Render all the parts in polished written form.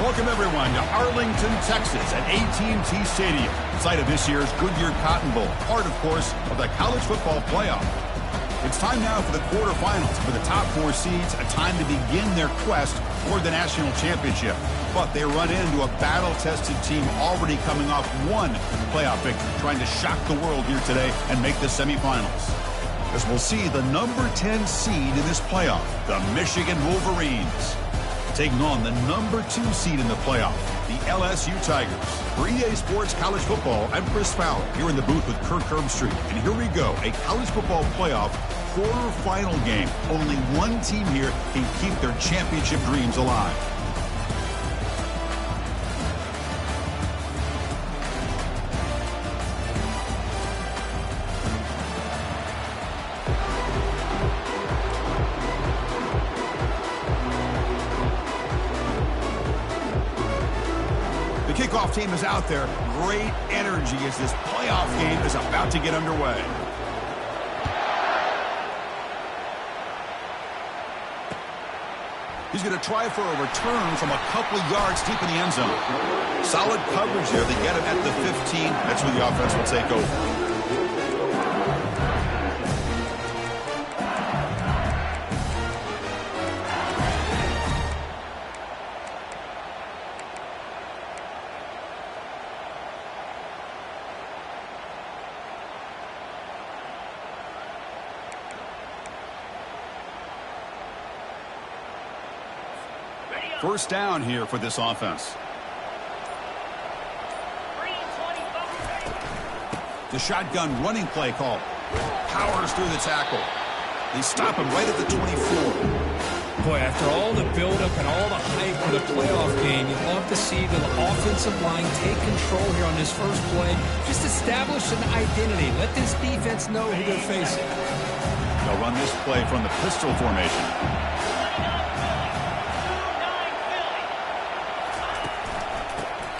Welcome, everyone, to Arlington, Texas at AT&T Stadium, site of this year's Goodyear Cotton Bowl, part, of course, of the college football playoff. It's time now for the quarterfinals for the top 4 seeds, a time to begin their quest toward the national championship. But they run into a battle-tested team already coming off one playoff victory, trying to shock the world here today and make the semifinals. As we'll see the number 10 seed in this playoff, the Michigan Wolverines, taking on the number 2 seed in the playoff, the LSU Tigers. For EA Sports College Football, I'm Chris Fowler, here in the booth with Kirk Herbstreit. And here we go, a college football playoff quarterfinal game. Only one team here can keep their championship dreams alive. The kickoff team is out there. Great energy as this playoff game is about to get underway. He's going to try for a return from a couple of yards deep in the end zone. Solid coverage there. They get him at the 15. That's where the offense will take over. First down here for this offense. The shotgun running play call. Powers through the tackle. They stop him right at the 24. Boy, after all the buildup and all the hype for the playoff game, you'd love to see the offensive line take control here on this first play. Just establish an identity. Let this defense know who they're facing. They'll run this play from the pistol formation.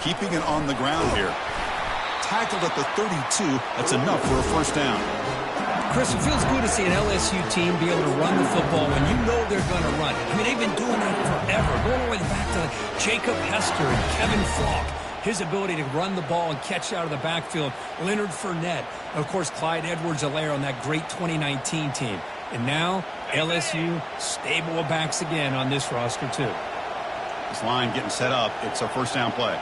Keeping it on the ground here. Tackled at the 32. That's enough for a first down. Chris, it feels good to see an LSU team be able to run the football when you know they're going to run it. I mean, they've been doing that forever. Going all the way back to Jacob Hester and Kevin Falk. His ability to run the ball and catch out of the backfield. Leonard Fournette. Of course, Clyde Edwards-Helaire on that great 2019 team. And now, LSU stable of backs again on this roster, too. This line getting set up. It's a first down play.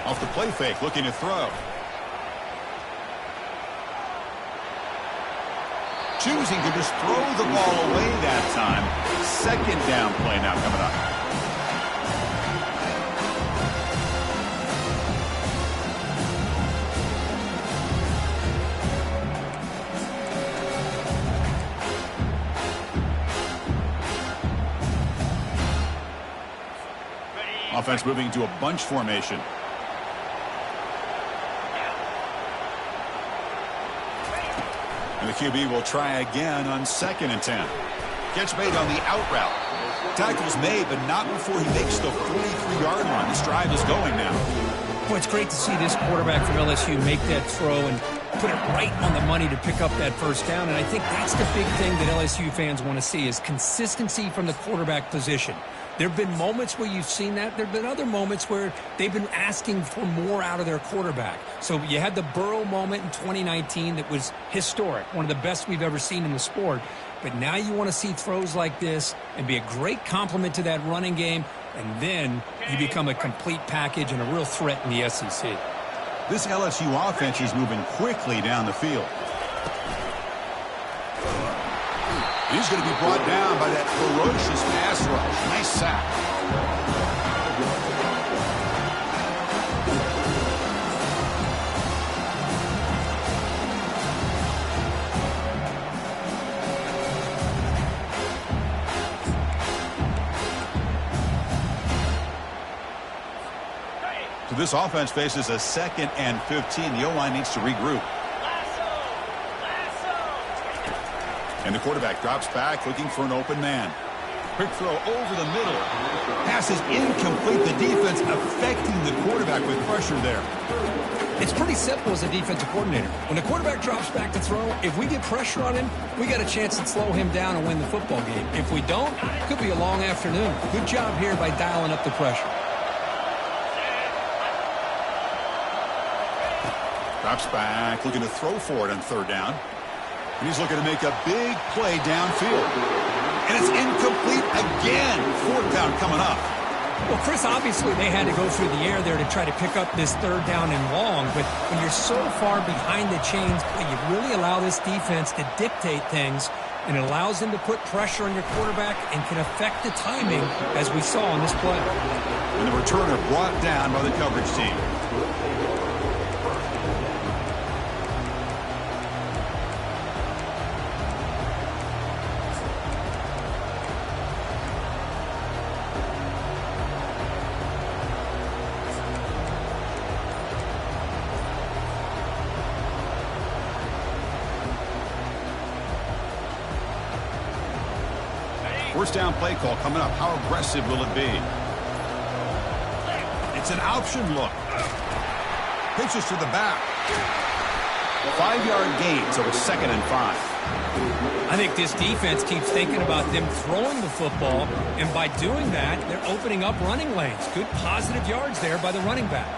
Off the play fake, looking to throw. Choosing to just throw the ball away that time. Second down play now coming up. Offense moving to a bunch formation. And the QB will try again on 2nd and 10. Catch made on the out route. Tackle's made, but not before he makes the 43-yard line. This drive is going now. Boy, it's great to see this quarterback from LSU make that throw and put it right on the money to pick up that first down. And I think that's the big thing that LSU fans want to see is consistency from the quarterback position. There have been moments where you've seen that. There have been other moments where they've been asking for more out of their quarterback. So you had the Burrow moment in 2019 that was historic, one of the best we've ever seen in the sport. But now you want to see throws like this and be a great complement to that running game, and then you become a complete package and a real threat in the SEC. This LSU offense is moving quickly down the field. He's going to be brought down by that ferocious pass rush. Nice sack. So this offense faces a 2nd and 15. The O-line needs to regroup. And the quarterback drops back looking for an open man. Quick throw over the middle. Pass is incomplete. The defense affecting the quarterback with pressure there. It's pretty simple as a defensive coordinator. When the quarterback drops back to throw, if we get pressure on him, we got a chance to slow him down and win the football game. If we don't, it could be a long afternoon. Good job here by dialing up the pressure. Drops back, looking to throw for it on third down. And he's looking to make a big play downfield. And it's incomplete again. Fourth down coming up. Well, Chris, obviously they had to go through the air there to try to pick up this third down and long. But when you're so far behind the chains, you really allow this defense to dictate things. And it allows them to put pressure on your quarterback and can affect the timing, as we saw on this play. And the returner brought down by the coverage team. First down play call coming up. How aggressive will it be? It's an option look. Pitches to the back. 5-yard gain, so it's 2nd and 5. I think this defense keeps thinking about them throwing the football, and by doing that, they're opening up running lanes. Good positive yards there by the running back.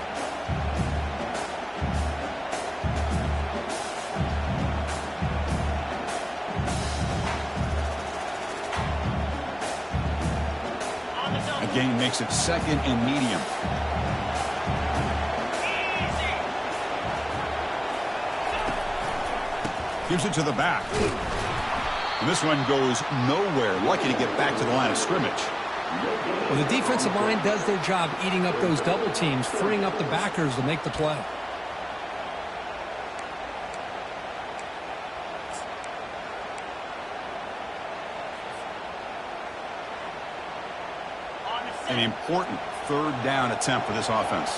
Gain makes it 2nd and medium. Gives it to the back. And this one goes nowhere. Lucky to get back to the line of scrimmage. Well, the defensive line does their job eating up those double teams, freeing up the backers to make the play. An important third down attempt for this offense.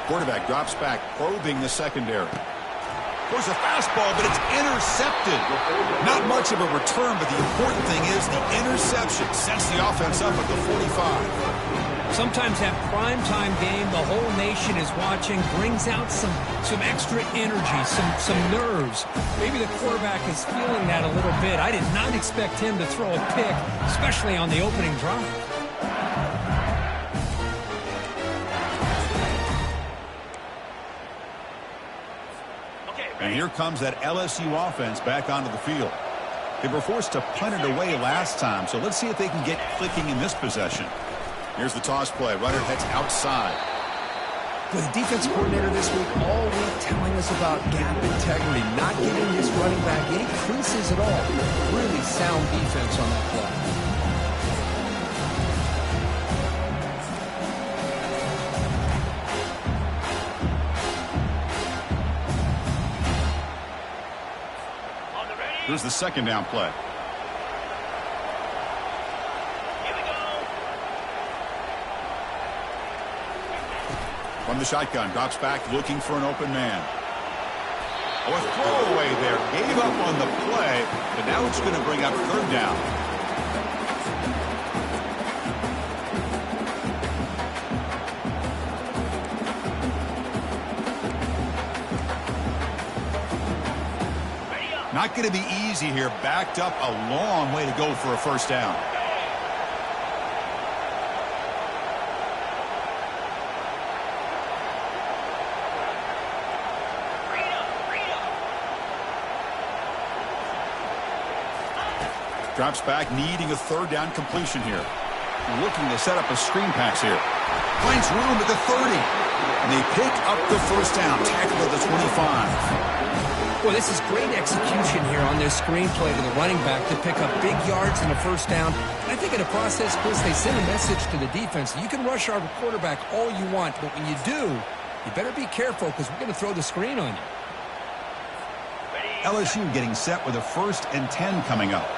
Quarterback drops back, probing the secondary. There's a fastball, but it's intercepted. Not much of a return, but the important thing is the interception sets the offense up at the 45. Sometimes that primetime game, the whole nation is watching, brings out some extra energy, some nerves. Maybe the quarterback is feeling that a little bit. I did not expect him to throw a pick, especially on the opening drive. And here comes that LSU offense back onto the field. They were forced to punt it away last time, so let's see if they can get clicking in this possession. Here's the toss play. Runner heads outside. With the defense coordinator this week all week telling us about gap integrity, not giving this running back any creases at all. Really sound defense on that play. Here's the 2nd down play. From the shotgun, drops back, looking for an open man. Oh, a throwaway there. Gave up on the play, but now it's going to bring up third down. Not going to be easy here. Backed up a long way to go for a first down. Drops back, needing a third down completion here. Looking to set up a screen pass here. Finds room at the 30. And they pick up the first down. Tackle at the 25. Well, this is great execution here on this screen play to the running back to pick up big yards and a first down. I think in the process, Chris, they send a message to the defense. You can rush our quarterback all you want, but when you do, you better be careful because we're going to throw the screen on you. LSU getting set with a 1st and 10 coming up.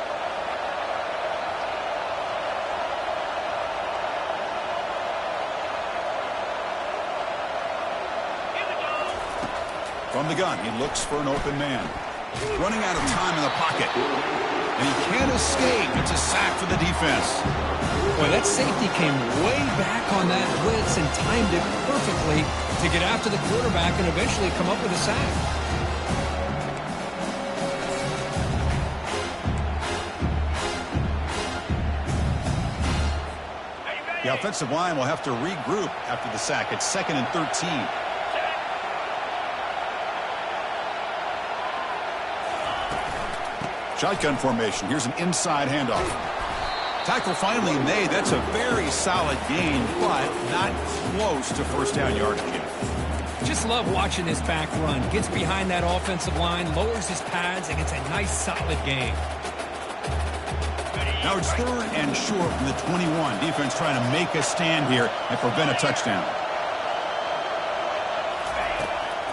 From the gun, he looks for an open man. Running out of time in the pocket. And he can't escape. It's a sack for the defense. Boy, that safety came way back on that blitz and timed it perfectly to get after the quarterback and eventually come up with a sack. The offensive line will have to regroup after the sack. It's 2nd and 13. Shotgun formation. Here's an inside handoff. Tackle finally made. That's a very solid gain, but not close to first down yardage yet. Just love watching this back run. Gets behind that offensive line, lowers his pads, and gets a nice solid gain. Now it's 3rd and short from the 21. Defense trying to make a stand here and prevent a touchdown.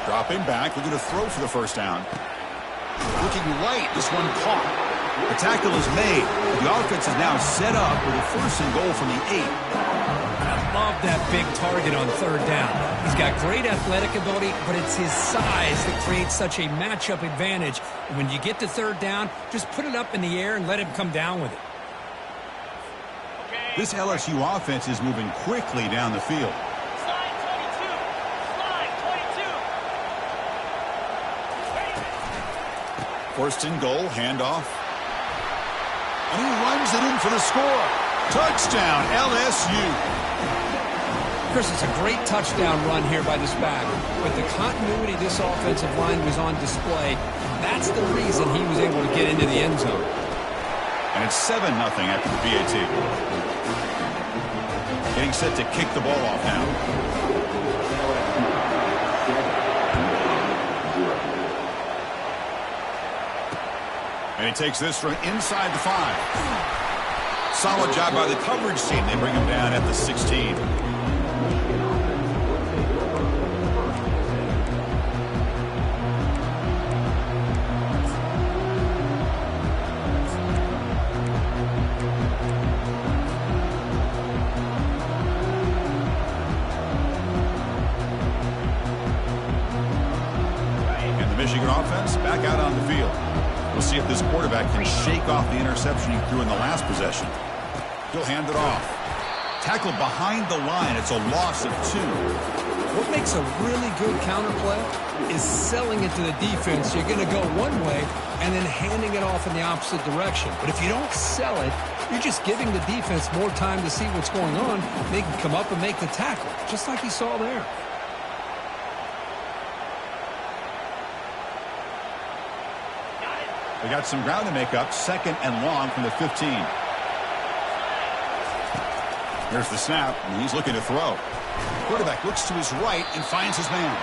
Dropping back, looking to throw for the first down. Looking right, this one caught. The tackle is made. The offense is now set up with a 1st and goal from the 8. I love that big target on 3rd down. He's got great athletic ability, but it's his size that creates such a matchup advantage. And when you get to 3rd down, just put it up in the air and let him come down with it. This LSU offense is moving quickly down the field. Slide 22. Slide 22. 1st and goal, handoff. And he runs it in for the score. Touchdown, LSU. Chris, it's a great touchdown run here by this back. With the continuity this offensive line was on display, that's the reason he was able to get into the end zone. And it's 7-0 after the PAT. Getting set to kick the ball off now. And he takes this from inside the 5. Solid job by the coverage team. They bring him down at the 16. Michigan offense back out on the field. We'll see if this quarterback can shake off the interception he threw in the last possession. He'll hand it off. Tackled behind the line. It's a loss of 2. What makes a really good counter play is selling it to the defense. You're going to go one way and then handing it off in the opposite direction. But if you don't sell it, you're just giving the defense more time to see what's going on. They can come up and make the tackle, just like you saw there. We got some ground to make up. 2nd and long from the 15. Here's the snap, and he's looking to throw. Quarterback looks to his right and finds his man.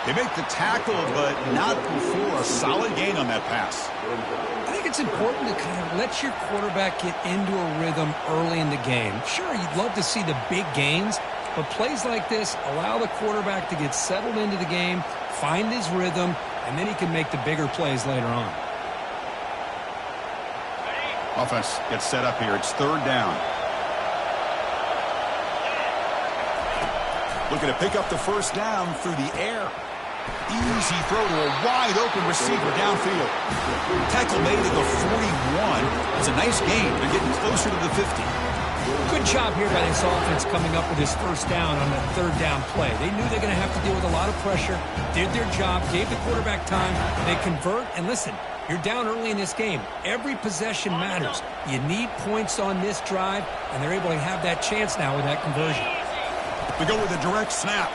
They make the tackle, but not before a solid gain on that pass. I think it's important to kind of let your quarterback get into a rhythm early in the game. Sure, you'd love to see the big gains, but plays like this allow the quarterback to get settled into the game, find his rhythm, and then he can make the bigger plays later on. Offense gets set up here. It's 3rd down. Looking to pick up the first down through the air. Easy throw to a wide open receiver downfield. Tackle made at the 41. It's a nice gain. They're getting closer to the 50. Good job here by this offense coming up with this first down on that 3rd down play. They knew they're going to have to deal with a lot of pressure, did their job, gave the quarterback time. They convert, and listen, you're down early in this game. Every possession matters. You need points on this drive, and they're able to have that chance now with that conversion. We go with a direct snap.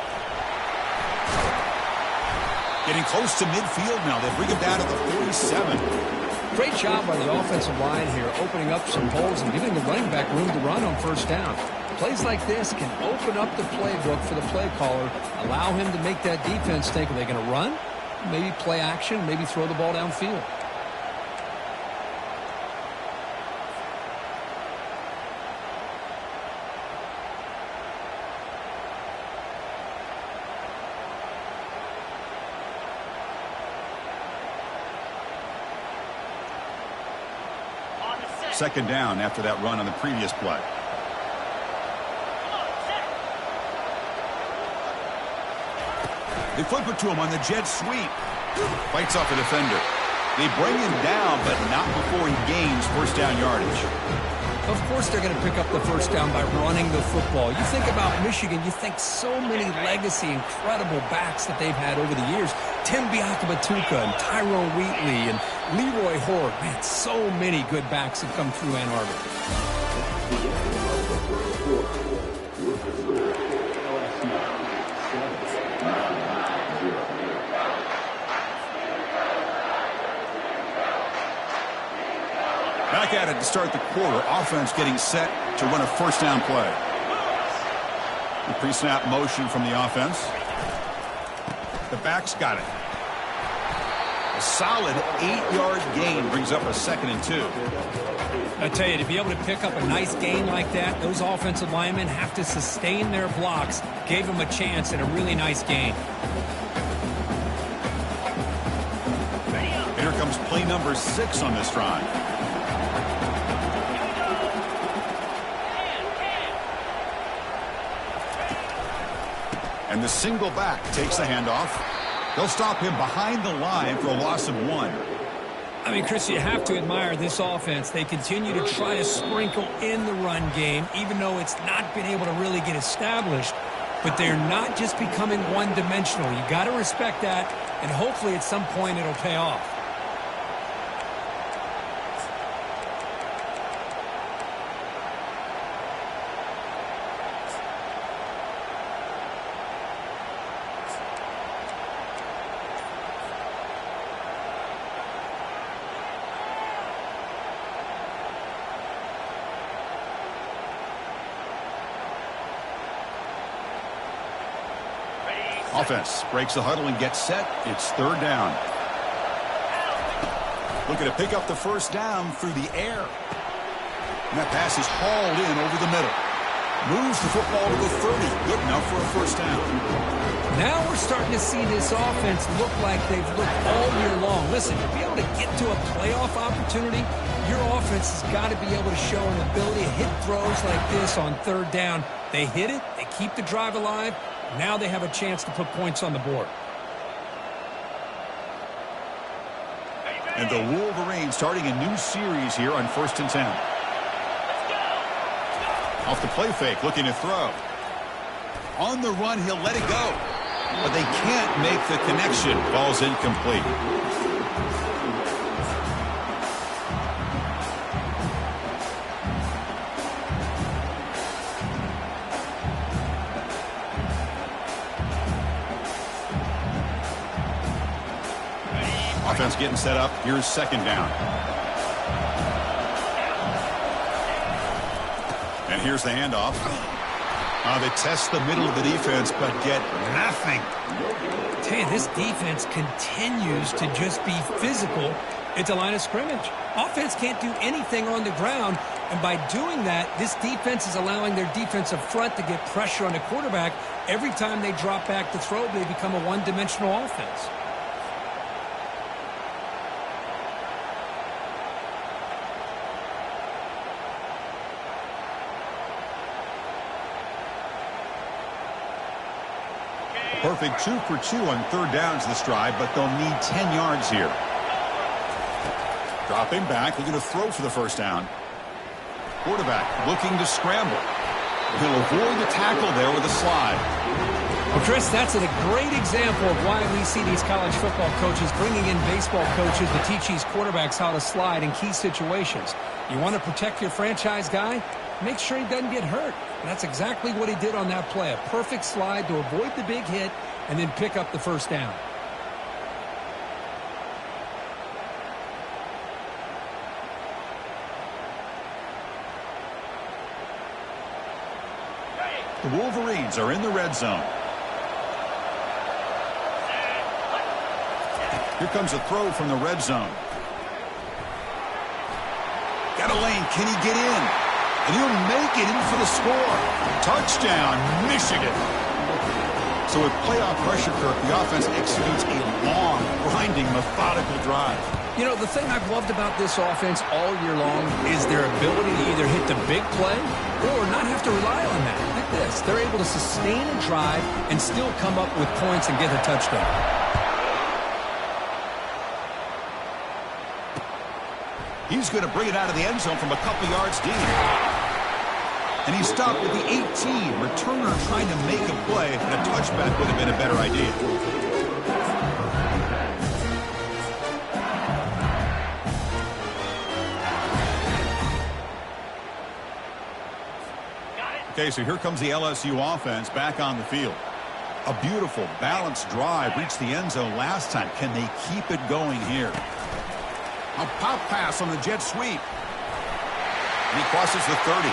Getting close to midfield now. They bring him down at the 47. Great job by the offensive line here, opening up some holes and giving the running back room to run on first down. Plays like this can open up the playbook for the play caller, allow him to make that defense think, are they going to run? Maybe play action, maybe throw the ball downfield. Second down after that run on the previous play. They flip it to him on the jet sweep. Fights off a defender. They bring him down, but not before he gains first down yardage. Of course they're going to pick up the first down by running the football. You think about Michigan, you think so many legacy, incredible backs that they've had over the years. Tim Biakabatuka and Tyrone Wheatley and Leroy Horde. Man, so many good backs have come through Ann Arbor. Back at it to start the quarter. Offense getting set to run a first down play. The pre-snap motion from the offense. The back's got it. A solid 8-yard gain brings up a 2nd and 2. I tell you, to be able to pick up a nice gain like that, those offensive linemen have to sustain their blocks. Gave them a chance at a really nice gain. Here comes play number 6 on this drive. And the single back takes the handoff. They'll stop him behind the line for a loss of 1. I mean, Chris, you have to admire this offense. They continue to try to sprinkle in the run game, even though it's not been able to really get established. But they're not just becoming one-dimensional. You got to respect that, and hopefully at some point it'll pay off. Offense breaks the huddle and gets set. It's 3rd down. Looking to pick up the first down through the air. And that pass is hauled in over the middle. Moves the football to the 30. Good enough for a first down. Now we're starting to see this offense look like they've looked all year long. Listen, to be able to get to a playoff opportunity, your offense has got to be able to show an ability to hit throws like this on 3rd down. They hit it. They keep the drive alive. Now they have a chance to put points on the board. And the Wolverines starting a new series here on 1st and 10. Off the play fake, looking to throw. On the run, he'll let it go. But they can't make the connection. Ball's incomplete. Offense getting set up. Here's 2nd down. And here's the handoff. They test the middle of the defense, but get nothing. I tell you, this defense continues to just be physical at the line of scrimmage. Offense can't do anything on the ground, and by doing that, this defense is allowing their defensive front to get pressure on the quarterback. Every time they drop back to throw, they become a one-dimensional offense. Perfect 2 for 2 on 3rd downs this drive, but they'll need 10 yards here. Dropping back, looking to throw for the first down. Quarterback looking to scramble. He'll avoid the tackle there with a slide. Well, Chris, that's a great example of why we see these college football coaches bringing in baseball coaches to teach these quarterbacks how to slide in key situations. You want to protect your franchise guy? Make sure he doesn't get hurt. And that's exactly what he did on that play. A perfect slide to avoid the big hit and then pick up the first down. The Wolverines are in the red zone. Here comes a throw from the red zone. Got a lane. Can he get in? And he'll make it in for the score. Touchdown, Michigan. So with playoff pressure, Kirk, the offense executes a long, grinding, methodical drive. You know, the thing I've loved about this offense all year long is their ability to either hit the big play or not have to rely on that. Like this. They're able to sustain a drive and still come up with points and get a touchdown. He's going to bring it out of the end zone from a couple yards deep. And he stopped at the 18. Returner trying to make a play, and a touchback would have been a better idea. Okay, so here comes the LSU offense back on the field. A beautiful, balanced drive reached the end zone last time. Can they keep it going here? A pop pass on the jet sweep. And he crosses the 30.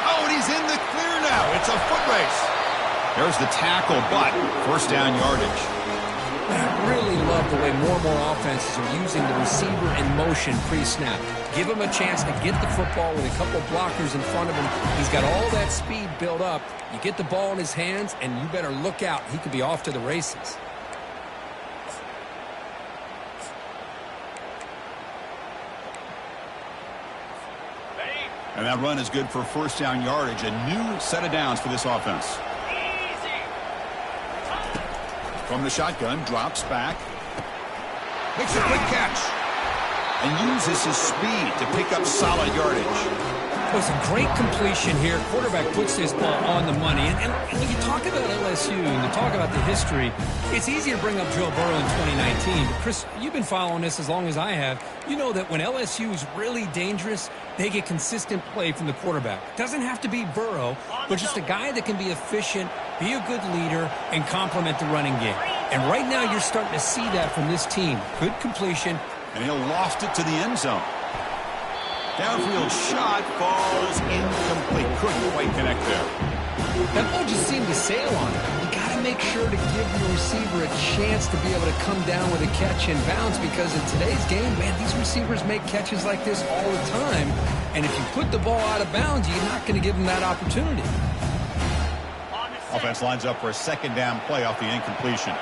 Oh, and he's in the clear now. It's a foot race. There's the tackle, but first down yardage. I really love the way more and more offenses are using the receiver in motion pre-snap. Give him a chance to get the football with a couple blockers in front of him. He's got all that speed built up. You get the ball in his hands, and you better look out. He could be off to the races. And that run is good for first down yardage. A new set of downs for this offense. From the shotgun, drops back. Makes a quick catch. And uses his speed to pick up solid yardage. It was a great completion here. Quarterback puts this ball on the money. And when you talk about LSU and you talk about the history, it's easy to bring up Joe Burrow in 2019. But Chris, you've been following this as long as I have. You know that when LSU is really dangerous, they get consistent play from the quarterback. It doesn't have to be Burrow, but just a guy that can be efficient, be a good leader, and complement the running game. And right now you're starting to see that from this team. Good completion. And he'll loft it to the end zone. Downfield shot falls incomplete. Couldn't quite connect there. That ball just seemed to sail on it. You got to make sure to give your receiver a chance to be able to come down with a catch and bounce, because in today's game, man, these receivers make catches like this all the time. And if you put the ball out of bounds, you're not going to give them that opportunity. Offense lines up for a second down play off the incompletion.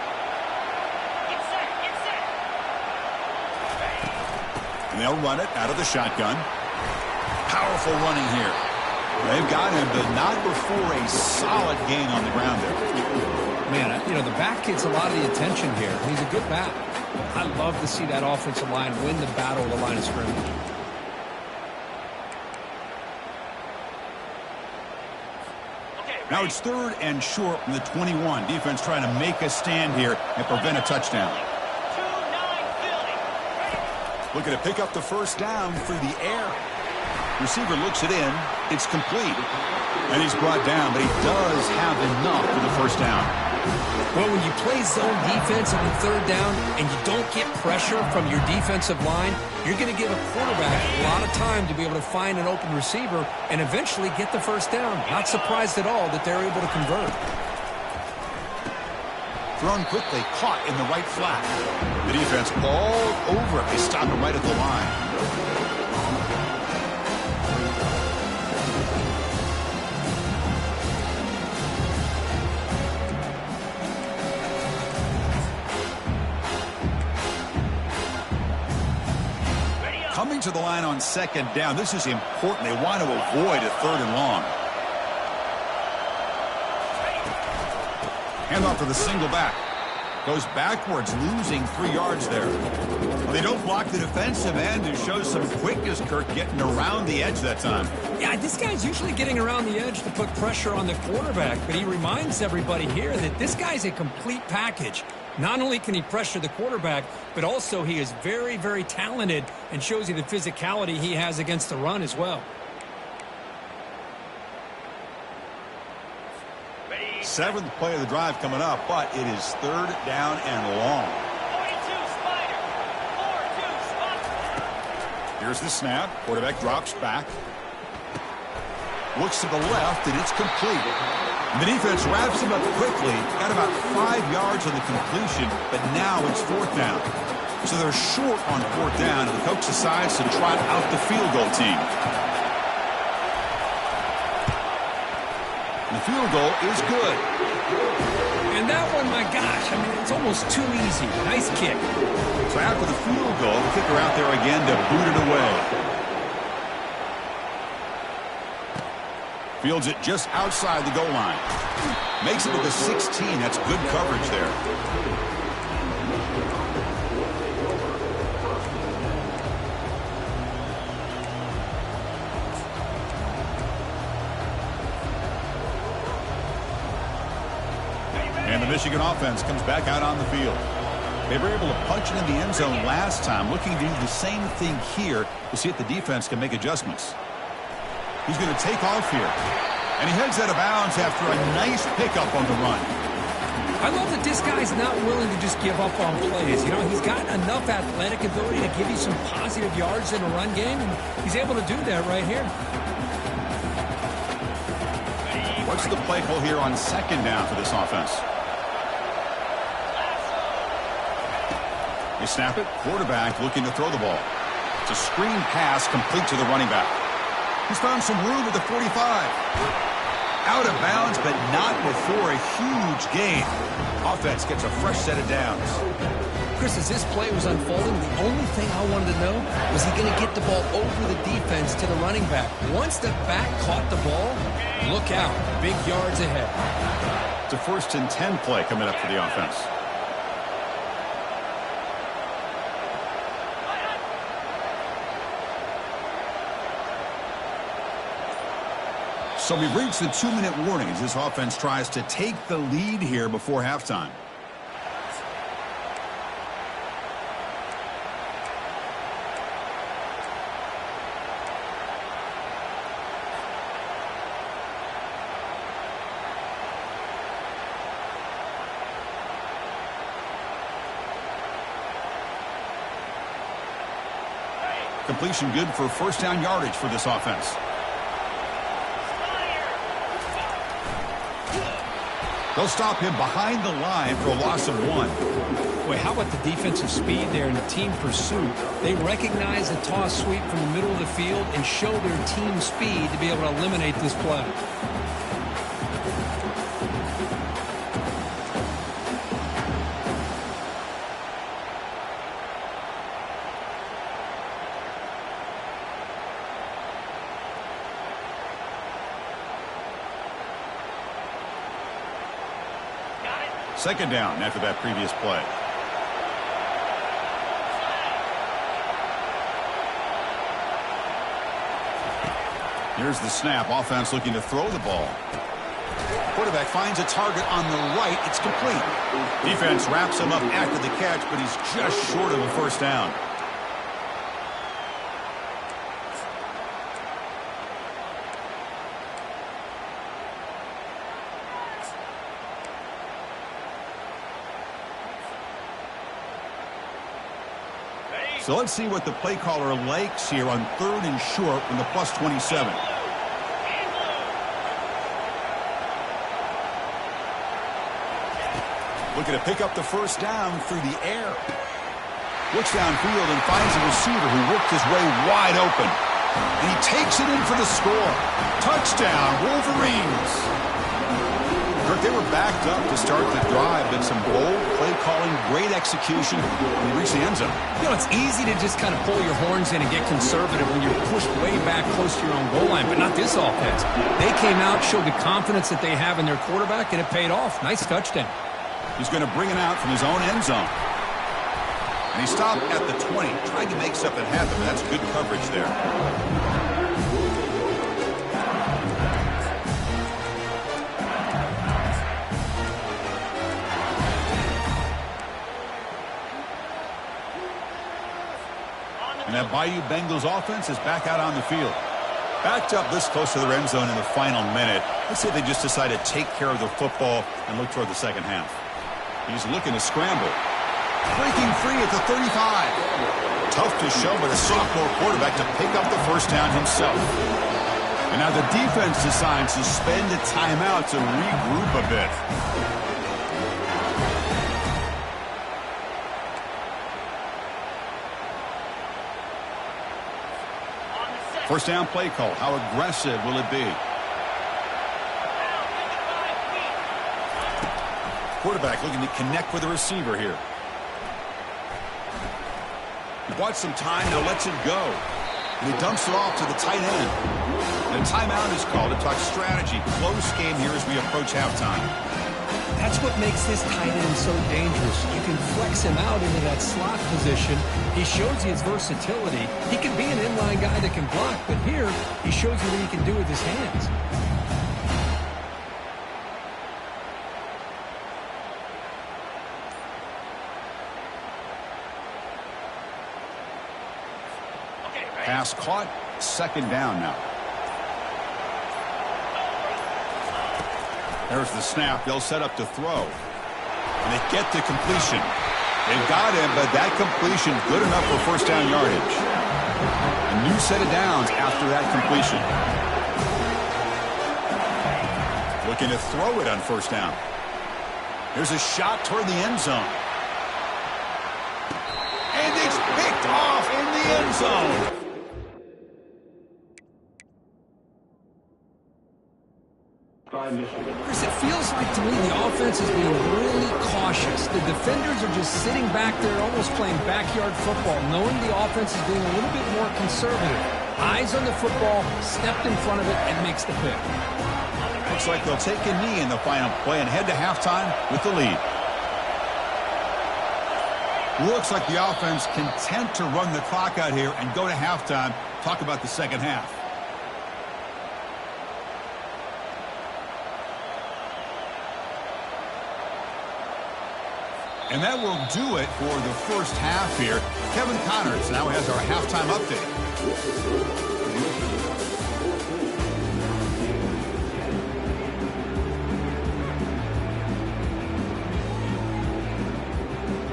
And they'll run it out of the shotgun. Powerful running here. They've got him, but not before a solid gain on the ground there. Man, you know, the back gets a lot of the attention here. He's a good back. I love to see that offensive line win the battle of the line of scrimmage. Now it's third and short from the 21. Defense trying to make a stand here and prevent a touchdown. Looking to pick up the first down through the air. Receiver looks it in. It's complete. And he's brought down, but he does have enough for the first down. Well, when you play zone defense on the third down and you don't get pressure from your defensive line, you're going to give a quarterback a lot of time to be able to find an open receiver and eventually get the first down. Not surprised at all that they're able to convert. Thrown quickly, caught in the right flat. The defense all over it. They stop him right at the line. Coming to the line on second down. This is important. They want to avoid a third and long. Handoff to the single back. Goes backwards, losing 3 yards there. Well, they don't block the defensive end, who shows some quickness, Kirk, getting around the edge that time. Yeah, this guy's usually getting around the edge to put pressure on the quarterback, but he reminds everybody here that this guy's a complete package. Not only can he pressure the quarterback, but also he is very, very talented and shows you the physicality he has against the run as well. Seventh play of the drive coming up, but it is third down and long. 42 Spider. 4-2 Spider. Here's the snap. Quarterback drops back. Looks to the left, and it's complete. And the defense wraps him up quickly. Got about 5 yards on the completion, but now it's fourth down. So they're short on fourth down, and the coach decides to trot out the field goal team. The field goal is good. And that one, my gosh, I mean, it's almost too easy. Nice kick. So after the field goal, the kicker out there again to boot it away. Fields it just outside the goal line. Makes it to the 16. That's good coverage there. Michigan offense comes back out on the field. They were able to punch it in the end zone last time, looking to do the same thing here to see if the defense can make adjustments. He's going to take off here. And he heads out of bounds after a nice pickup on the run. I love that this guy's not willing to just give up on plays. You know, he's got enough athletic ability to give you some positive yards in a run game, and he's able to do that right here. What's the play call here on second down for this offense? They snap it. Quarterback looking to throw the ball. It's a screen pass complete to the running back. He's found some room at the 45. Out of bounds, but not before a huge gain. Offense gets a fresh set of downs. Chris, as this play was unfolding, the only thing I wanted to know was he going to get the ball over the defense to the running back. Once the back caught the ball, look out. Big yards ahead. It's a 1st and 10 play coming up for the offense. So we've reached the 2-minute warning as this offense tries to take the lead here before halftime. Completion good for first down yardage for this offense. They'll stop him behind the line for a loss of 1. Boy, how about the defensive speed there in the team pursuit? They recognize the toss sweep from the middle of the field and show their team speed to be able to eliminate this play. Second down after that previous play. Here's the snap. Offense looking to throw the ball. Quarterback finds a target on the right. It's complete. Defense wraps him up after the catch, but he's just short of a first down. So let's see what the play caller likes here on 3rd and short from the +27. Looking to pick up the first down through the air. Looks downfield and finds a receiver who worked his way wide open. And he takes it in for the score. Touchdown, Wolverines. Kirk, they were backed up to start the drive, but some bold play calling, great execution, and reach the end zone. You know, it's easy to just kind of pull your horns in and get conservative when you're pushed way back close to your own goal line, but not this offense. They came out, showed the confidence that they have in their quarterback, and it paid off. Nice touchdown. He's going to bring it out from his own end zone. And he stopped at the 20, trying to make something happen. That's good coverage there. And that Bayou Bengals offense is back out on the field. Backed up this close to the end zone in the final minute. Let's say they just decide to take care of the football and look toward the second half. He's looking to scramble. Breaking free at the 35. Tough to show, but a sophomore quarterback to pick up the first down himself. And now the defense decides to spend a timeout to regroup a bit. First down play call. How aggressive will it be? Quarterback looking to connect with the receiver here. He bought some time, now lets it go. And he dumps it off to the tight end. And a timeout is called to talk strategy. Close game here as we approach halftime. That's what makes this tight end so dangerous. You can flex him out into that slot position. He shows you his versatility. He can be an inline guy that can block, but here he shows you what he can do with his hands. Pass caught. Second down now. There's the snap. They'll set up to throw. And they get the completion. They've got him, but that completion good enough for first down yardage. A new set of downs after that completion. Looking to throw it on first down. There's a shot toward the end zone. And it's picked off in the end zone. Chris, it feels like to me the offense is being really cautious. The defenders are just sitting back there almost playing backyard football, knowing the offense is being a little bit more conservative. Eyes on the football, stepped in front of it, and makes the pick. Looks like they'll take a knee in the final play and head to halftime with the lead. Looks like the offense content to run the clock out here and go to halftime. Talk about the second half. And that will do it for the first half here. Kevin Connors now has our halftime update.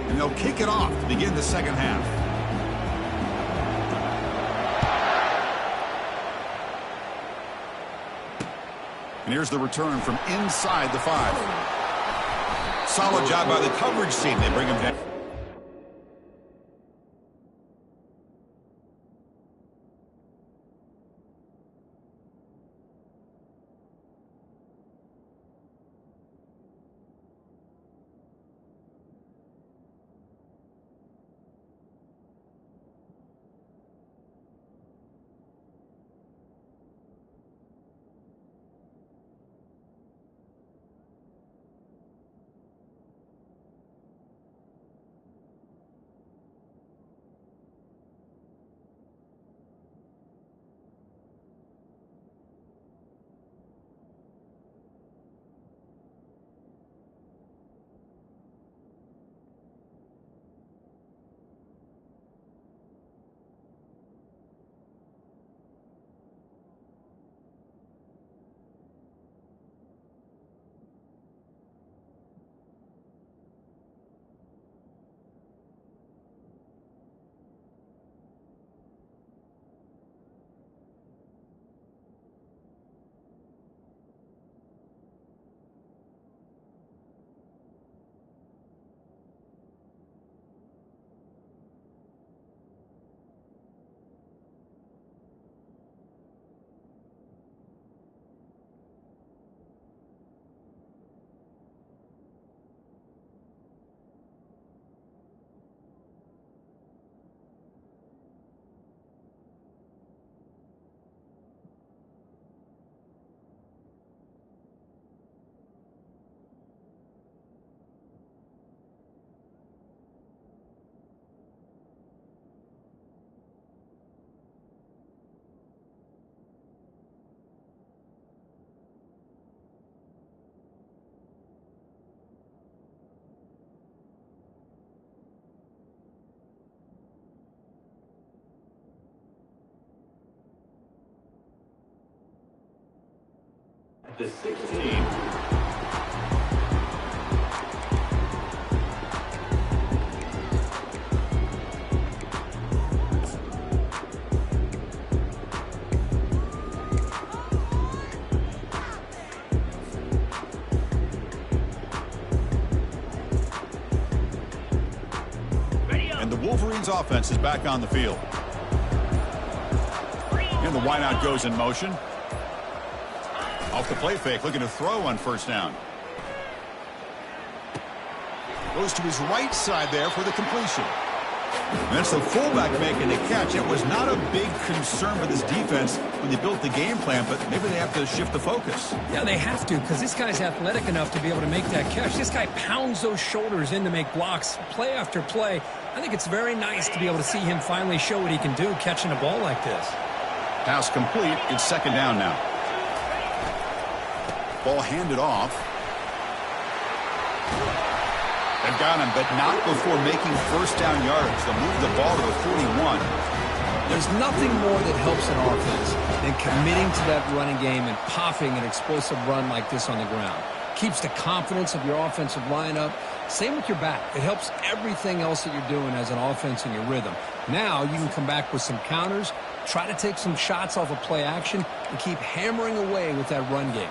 And they'll kick it off to begin the second half. And here's the return from inside the 5. Solid job by the coverage team. They bring him down. The 16. And the Wolverines offense is back on the field. And the wideout goes in motion. Off the play fake, looking to throw on first down. Goes to his right side there for the completion. And that's the fullback making the catch. It was not a big concern for this defense when they built the game plan, but maybe they have to shift the focus. Yeah, they have to, because this guy's athletic enough to be able to make that catch. This guy pounds those shoulders in to make blocks play after play. I think it's very nice to be able to see him finally show what he can do catching a ball like this. Pass complete. It's second down now. Ball handed off. They've got him, but not before making first down yardage. They'll move the ball to the 41. There's nothing more that helps an offense than committing to that running game and popping an explosive run like this on the ground. Keeps the confidence of your offensive lineup. Same with your back. It helps everything else that you're doing as an offense in your rhythm. Now you can come back with some counters, try to take some shots off of play action, and keep hammering away with that run game.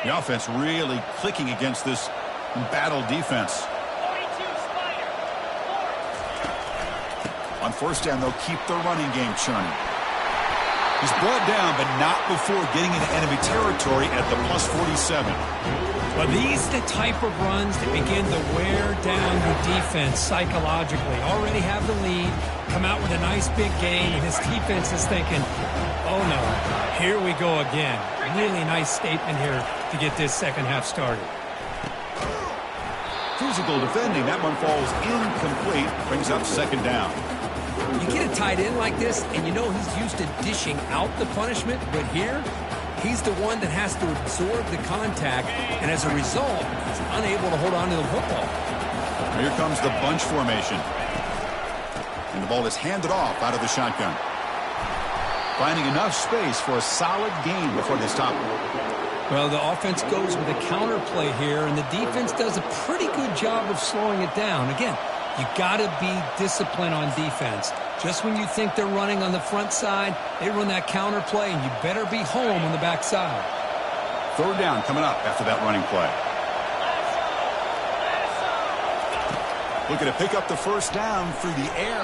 The offense really clicking against this battle defense. 42 Spider. On first down, they'll keep the running game churning. He's brought down, but not before getting into enemy territory at the plus 47. Well, these are the type of runs that begin to wear down your defense psychologically. Already have the lead, come out with a nice big gain, and his defense is thinking, oh no, here we go again. Really nice statement here to get this second half started. Physical defending. That one falls incomplete. Brings up second down. You get a tight end like this, and you know he's used to dishing out the punishment, but here, he's the one that has to absorb the contact, and as a result, he's unable to hold on to the football. Here comes the bunch formation. And the ball is handed off out of the shotgun. Finding enough space for a solid gain before they stop. Well, the offense goes with a counter play here, and the defense does a pretty good job of slowing it down. Again, you got to be disciplined on defense. Just when you think they're running on the front side, they run that counter play, and you better be home on the back side. Third down coming up after that running play. Looking to pick up the first down through the air.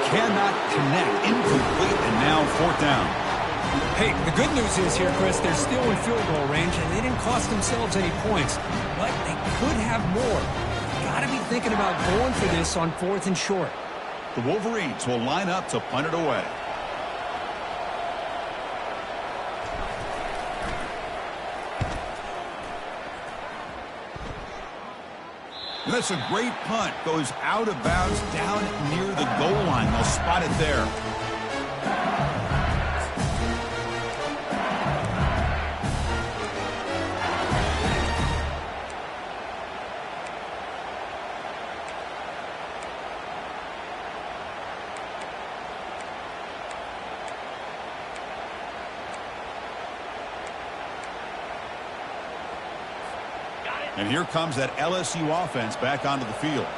Cannot connect. Incomplete, and now fourth down. Hey, the good news is here, Chris, they're still in field goal range, and they didn't cost themselves any points. But they could have more. Got to be thinking about going for this on fourth and short. The Wolverines will line up to punt it away. And that's a great punt. Goes out of bounds down near the goal line. They'll spot it there. And here comes that LSU offense back onto the field.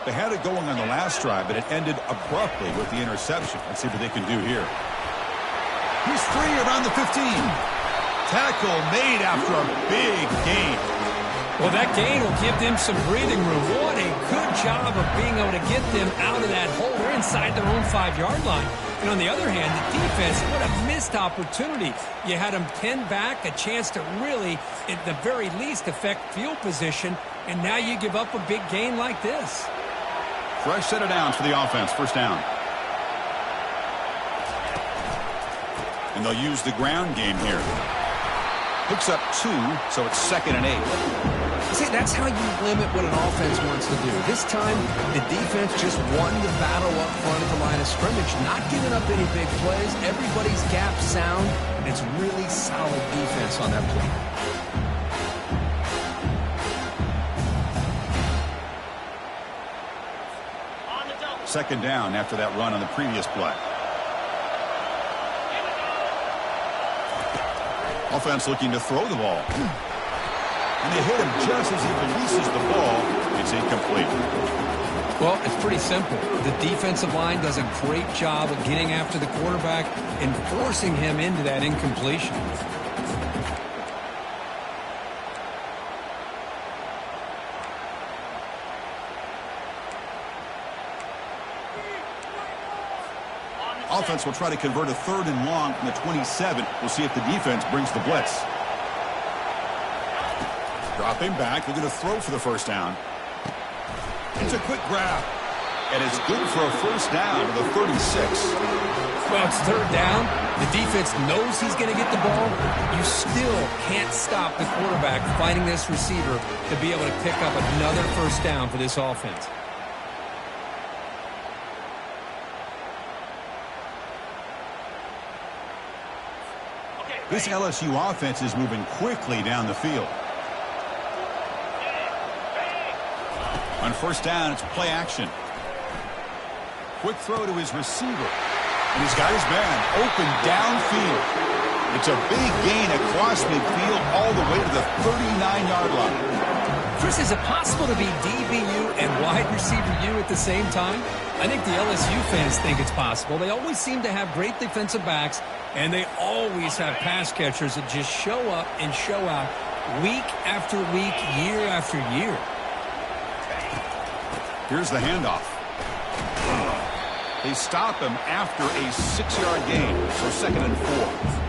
They had it going on the last drive, but it ended abruptly with the interception. Let's see what they can do here. He's free around the 15. Tackle made after a big gain. Well, that gain will give them some breathing room. What a good job of being able to get them out of that hole. They're inside their own 5-yard line. And on the other hand, the defense, what a missed opportunity. You had them pinned back, a chance to really, at the very least, affect field position, and now you give up a big gain like this. Fresh set of downs for the offense. First down. And they'll use the ground game here. Picks up 2, so it's 2nd and 8. See, that's how you limit what an offense wants to do. This time, the defense just won the battle up front at the line of scrimmage, not giving up any big plays. Everybody's gap sound, and it's really solid defense on that play. Second down after that run on the previous play. Offense looking to throw the ball. And they hit him just as he releases the ball. It's incomplete. Well, it's pretty simple. The defensive line does a great job of getting after the quarterback and forcing him into that incompletion. Offense will try to convert a 3rd and long from the 27. We'll see if the defense brings the blitz. Dropping back, looking to throw for the first down. It's a quick grab. And it's good for a first down to the 36. Well, it's 3rd down. The defense knows he's going to get the ball. You still can't stop the quarterback finding this receiver to be able to pick up another first down for this offense. This LSU offense is moving quickly down the field. On first down, it's play action. Quick throw to his receiver. And he's got his man open downfield. It's a big gain across midfield all the way to the 39-yard line. Chris, is it possible to be DBU and wide receiver U at the same time? I think the LSU fans think it's possible. They always seem to have great defensive backs, and they always have pass catchers that just show up and show out week after week, year after year. Here's the handoff. They stop him after a 6-yard gain, so 2nd and 4.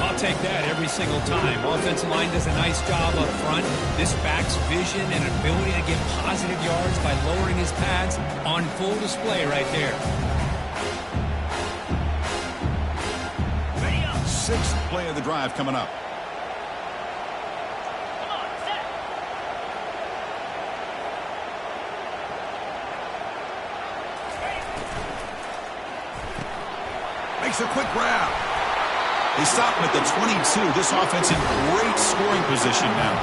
I'll take that every single time. Offensive line does a nice job up front. This back's vision and ability to get positive yards by lowering his pads on full display right there. 6th play of the drive coming up. Makes a quick grab. They stop him at the 22. This offense in great scoring position now.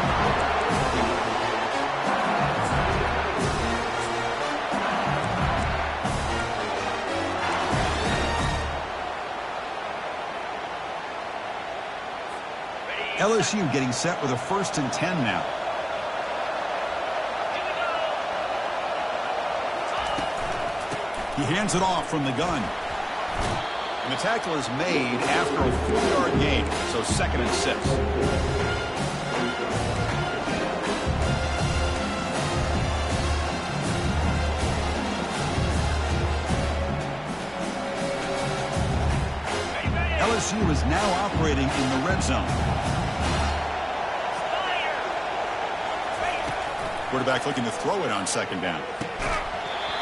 LSU getting set with a 1st and 10 now. He hands it off from the gun. And the tackle is made after a 4-yard gain, so 2nd and 6. LSU is now operating in the red zone. Quarterback looking to throw it on 2nd down.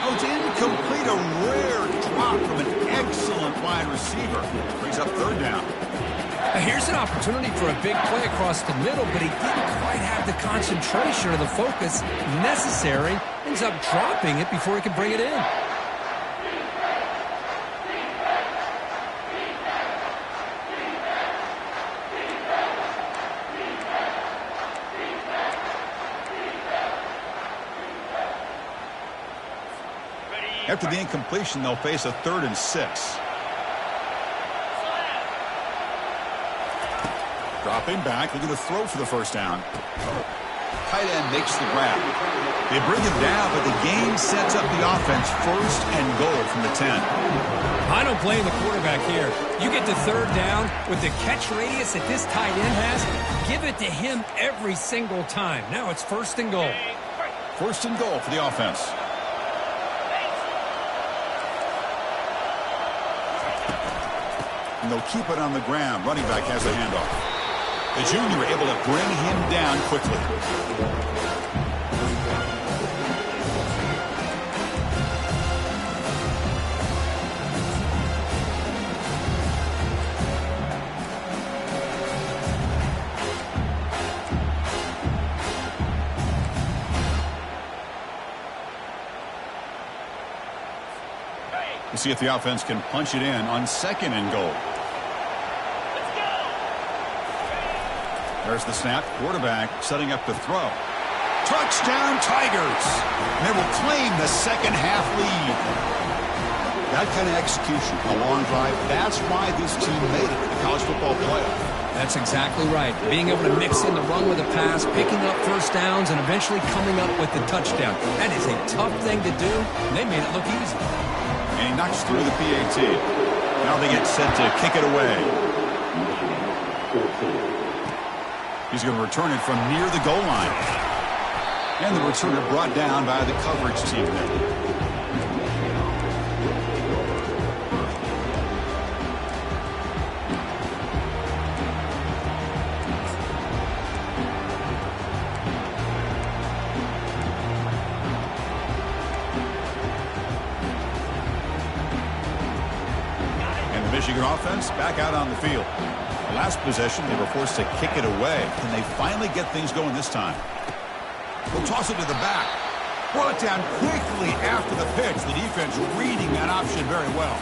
Oh, it's incomplete. A rare drop from an excellent wide receiver. Brings up 3rd down. Now here's an opportunity for a big play across the middle, but he didn't quite have the concentration or the focus necessary. Ends up dropping it before he can bring it in. After the incompletion, they'll face a 3rd and 6. Dropping back, looking to throw for the 1st down. Tight end makes the grab. They bring him down, but the game sets up the offense 1st and goal from the 10. I don't blame the quarterback here. You get to 3rd down with the catch radius that this tight end has. Give it to him every single time. Now it's 1st and goal. 1st and goal for the offense. And they'll keep it on the ground. Running back has the handoff. The junior able to bring him down quickly. We'll see if the offense can punch it in on 2nd and goal. There's the snap. Quarterback setting up to throw. Touchdown, Tigers! And they will claim the 2nd half lead. That kind of execution, a long drive, that's why this team made it to the college football playoff. That's exactly right. Being able to mix in the run with a pass, picking up 1st downs, and eventually coming up with the touchdown. That is a tough thing to do, and they made it look easy. And he knocks through the PAT. Now they get set to kick it away. He's going to return it from near the goal line. And the returner brought down by the coverage team there. And the Michigan offense back out on the field. Last possession, they were forced to kick it away. Can they finally get things going this time? They'll toss it to the back. Brought down quickly after the pitch. The defense reading that option very well.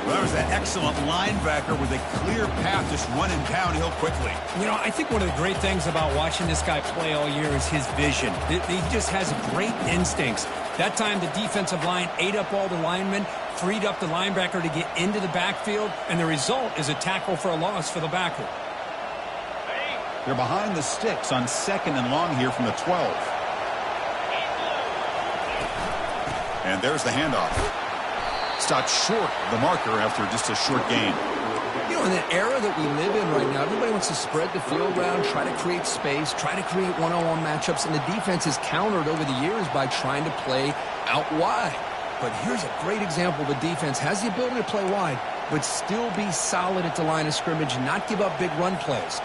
Well, that was an excellent linebacker with a clear path just running downhill quickly. You know, I think one of the great things about watching this guy play all year is his vision. He just has great instincts. That time, the defensive line ate up all the linemen, freed up the linebacker to get into the backfield, and the result is a tackle for a loss for the backer. They're behind the sticks on 2nd and long here from the 12. And there's the handoff. Stopped short of the marker after just a short gain. You know, in the era that we live in right now, everybody wants to spread the field around, try to create space, try to create one-on-one matchups, and the defense has countered over the years by trying to play out wide. But here's a great example. The defense has the ability to play wide, but still be solid at the line of scrimmage and not give up big run plays.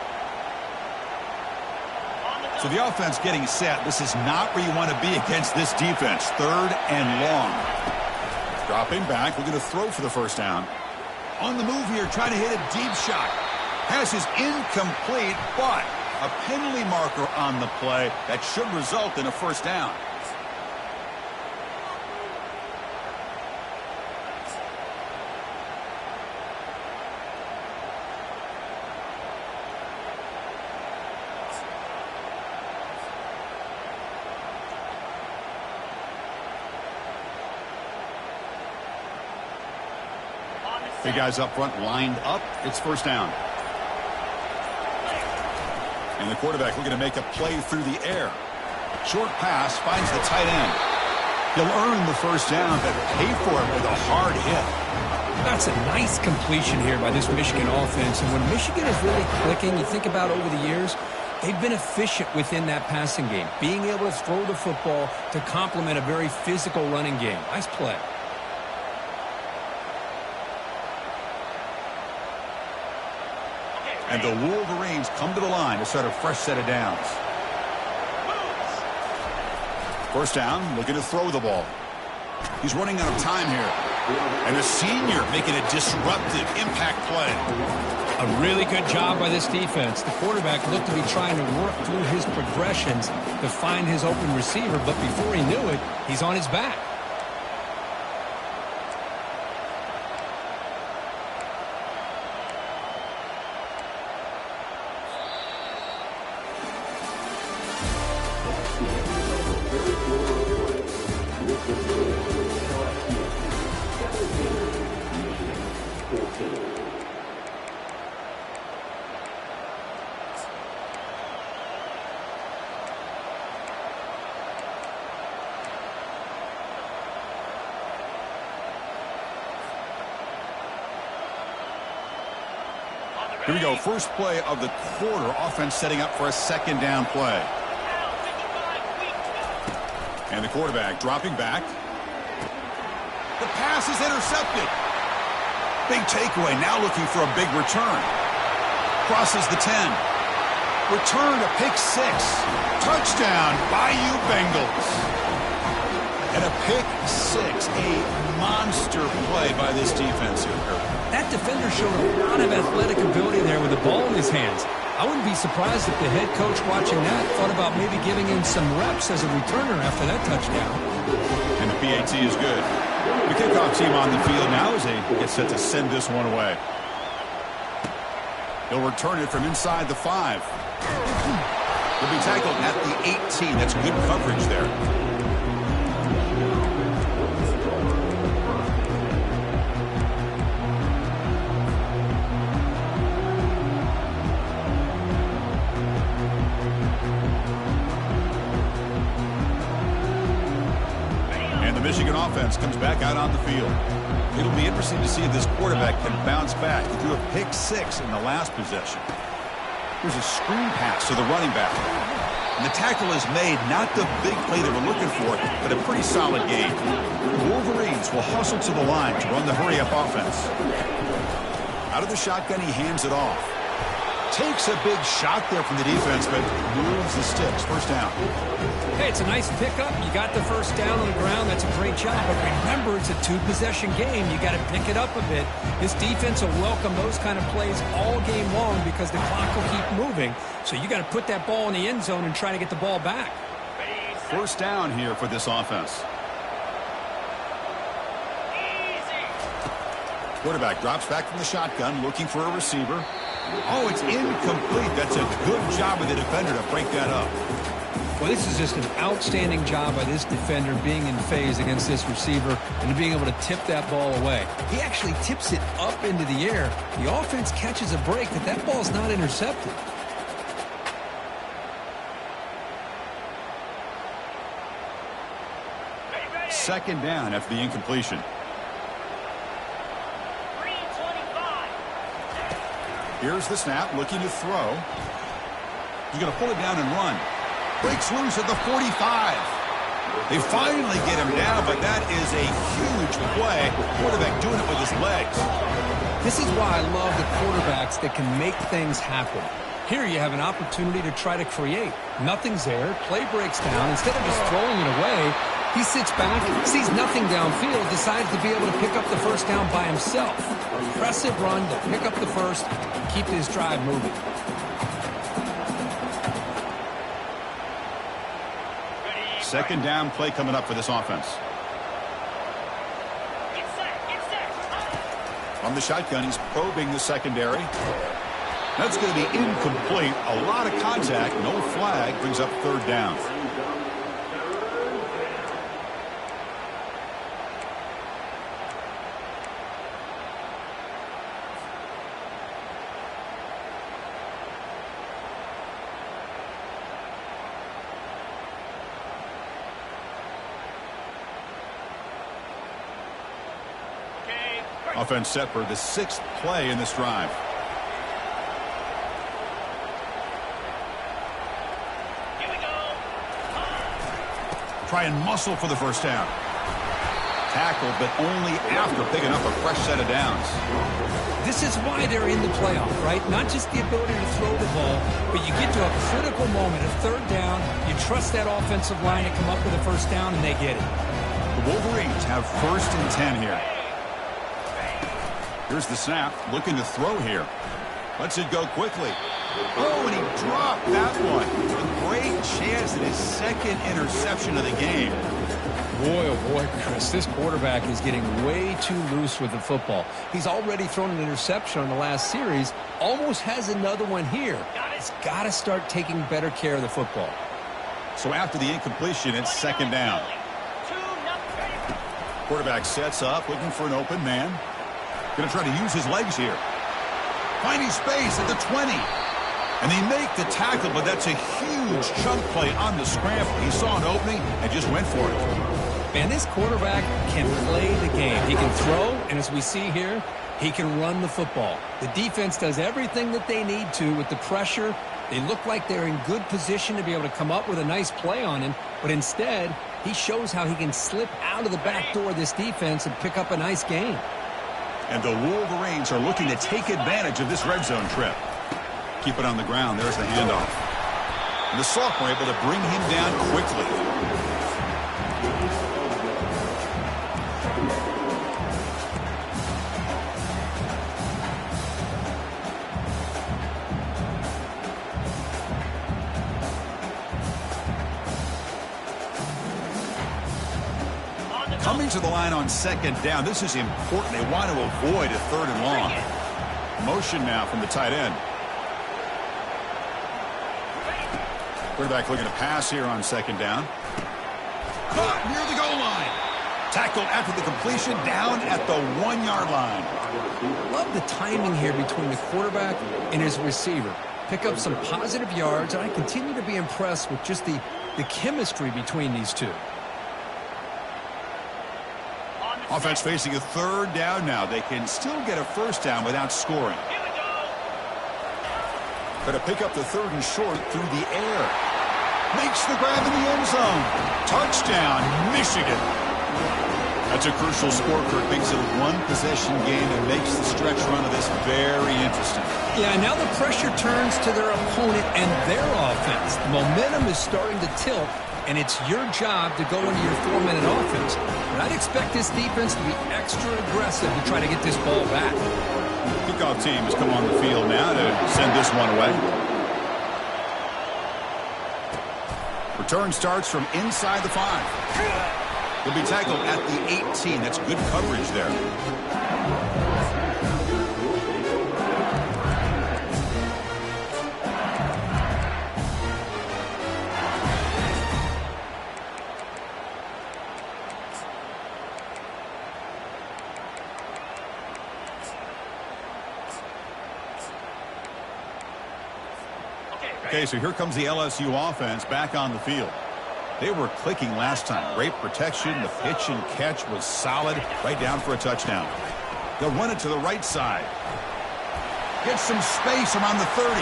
So the offense getting set. This is not where you want to be against this defense. 3rd and long. Dropping back, looking to throw for the first down. On the move here, trying to hit a deep shot. Pass is incomplete, but a penalty marker on the play that should result in a first down. The guys up front lined up. It's first down. And the quarterback looking to make a play through the air. Short pass finds the tight end. He'll earn the first down, but pay for it with a hard hit. That's a nice completion here by this Michigan offense. And when Michigan is really clicking, you think about over the years, they've been efficient within that passing game, being able to throw the football to complement a very physical running game. Nice play. And the Wolverines come to the line to start a fresh set of downs. First down, looking to throw the ball. He's running out of time here. And the senior making a disruptive impact play. A really good job by this defense. The quarterback looked to be trying to work through his progressions to find his open receiver, but before he knew it, he's on his back. Here we go. First play of the quarter. Offense setting up for a second down play. And the quarterback dropping back. The pass is intercepted. Big takeaway. Now looking for a big return. Crosses the 10. Return to pick 6. Touchdown, Bayou Bengals. And a pick 6. A monster play by this defense here, Kirk. That defender showed a lot of athletic ability there with the ball in his hands. I wouldn't be surprised if the head coach watching that thought about maybe giving him some reps as a returner after that touchdown. And the PAT is good. The kickoff team on the field now as they get set to send this one away. He'll return it from inside the 5. He'll be tackled at the 18. That's good coverage there. Michigan offense comes back out on the field. It'll be interesting to see if this quarterback can bounce back. He threw a pick 6 in the last possession. Here's a screen pass to the running back. And the tackle is made, not the big play they were looking for, but a pretty solid game. The Wolverines will hustle to the line to run the hurry-up offense. Out of the shotgun, he hands it off. Takes a big shot there from the defense, but moves the sticks. First down. Hey, it's a nice pickup. You got the first down on the ground. That's a great job. But remember, it's a 2-possession game. You got to pick it up a bit. This defense will welcome those kind of plays all game long because the clock will keep moving. So you got to put that ball in the end zone and try to get the ball back. first down here for this offense. Quarterback drops back from the shotgun, looking for a receiver. Oh, it's incomplete. That's a good job of the defender to break that up. Well, this is just an outstanding job by this defender being in phase against this receiver and being able to tip that ball away. He actually tips it up into the air. The offense catches a break, but that ball's not intercepted. Second down after the incompletion. Here's the snap, looking to throw. He's going to pull it down and run. Breaks loose at the 45. They finally get him down, but that is a huge play. Quarterback doing it with his legs. This is why I love the quarterbacks that can make things happen. Here you have an opportunity to try to create. Nothing's there. Play breaks down. Instead of just throwing it away, he sits back, sees nothing downfield, decides to be able to pick up the first down by himself. Impressive run to pick up the first and keep his drive moving. Second down play coming up for this offense. From the shotgun, he's probing the secondary. That's going to be incomplete. A lot of contact, no flag, brings up third down. Offense set for the 6th play in this drive. Here we go. Try and muscle for the first down. Tackled, but only after picking up a fresh set of downs. This is why they're in the playoff, right? Not just the ability to throw the ball, but you get to a critical moment, a third down. You trust that offensive line to come up with a first down, and they get it. The Wolverines have 1st and 10 here. Here's the snap, looking to throw here. Lets it go quickly. Oh, and he dropped that one. A great chance at his 2nd interception of the game. Boy, oh boy, Chris, this quarterback is getting way too loose with the football. He's already thrown an interception on the last series, almost has another one here. He's got to start taking better care of the football. So after the incompletion, it's 2nd down. Quarterback sets up, looking for an open man. Going to try to use his legs here. Finding space at the 20. And they make the tackle, but that's a huge chunk play on the scramble. He saw an opening and just went for it. Man, this quarterback can play the game. He can throw, and as we see here, he can run the football. The defense does everything that they need to with the pressure. They look like they're in good position to be able to come up with a nice play on him, but instead, he shows how he can slip out of the back door of this defense and pick up a nice gain. And the Wolverines are looking to take advantage of this red zone trip. Keep it on the ground. There's the handoff. And the sophomore able to bring him down quickly. Coming to the line on 2nd down. This is important. They want to avoid a 3rd and long. Motion now from the tight end. Quarterback looking to pass here on 2nd down. Caught near the goal line. Tackled after the completion down at the 1-yard line. Love the timing here between the quarterback and his receiver. Pick up some positive yards, and I continue to be impressed with just the chemistry between these two. Offense facing a 3rd down now. They can still get a first down without scoring. Going to pick up the 3rd and short through the air. Makes the grab in the end zone. Touchdown, Michigan. That's a crucial score, Kirk. Makes it a 1-possession game and makes the stretch run of this very interesting. Yeah, now the pressure turns to their opponent and their offense. The momentum is starting to tilt, and it's your job to go into your 4-minute offense. But I'd expect this defense to be extra aggressive to try to get this ball back. Kickoff team has come on the field now to send this one away. Return starts from inside the 5. He'll be tackled at the 18. That's good coverage there. Okay, so here comes the LSU offense back on the field. They were clicking last time. Great protection. The pitch and catch was solid. Right down for a touchdown. They'll run it to the right side. Get some space around the 30.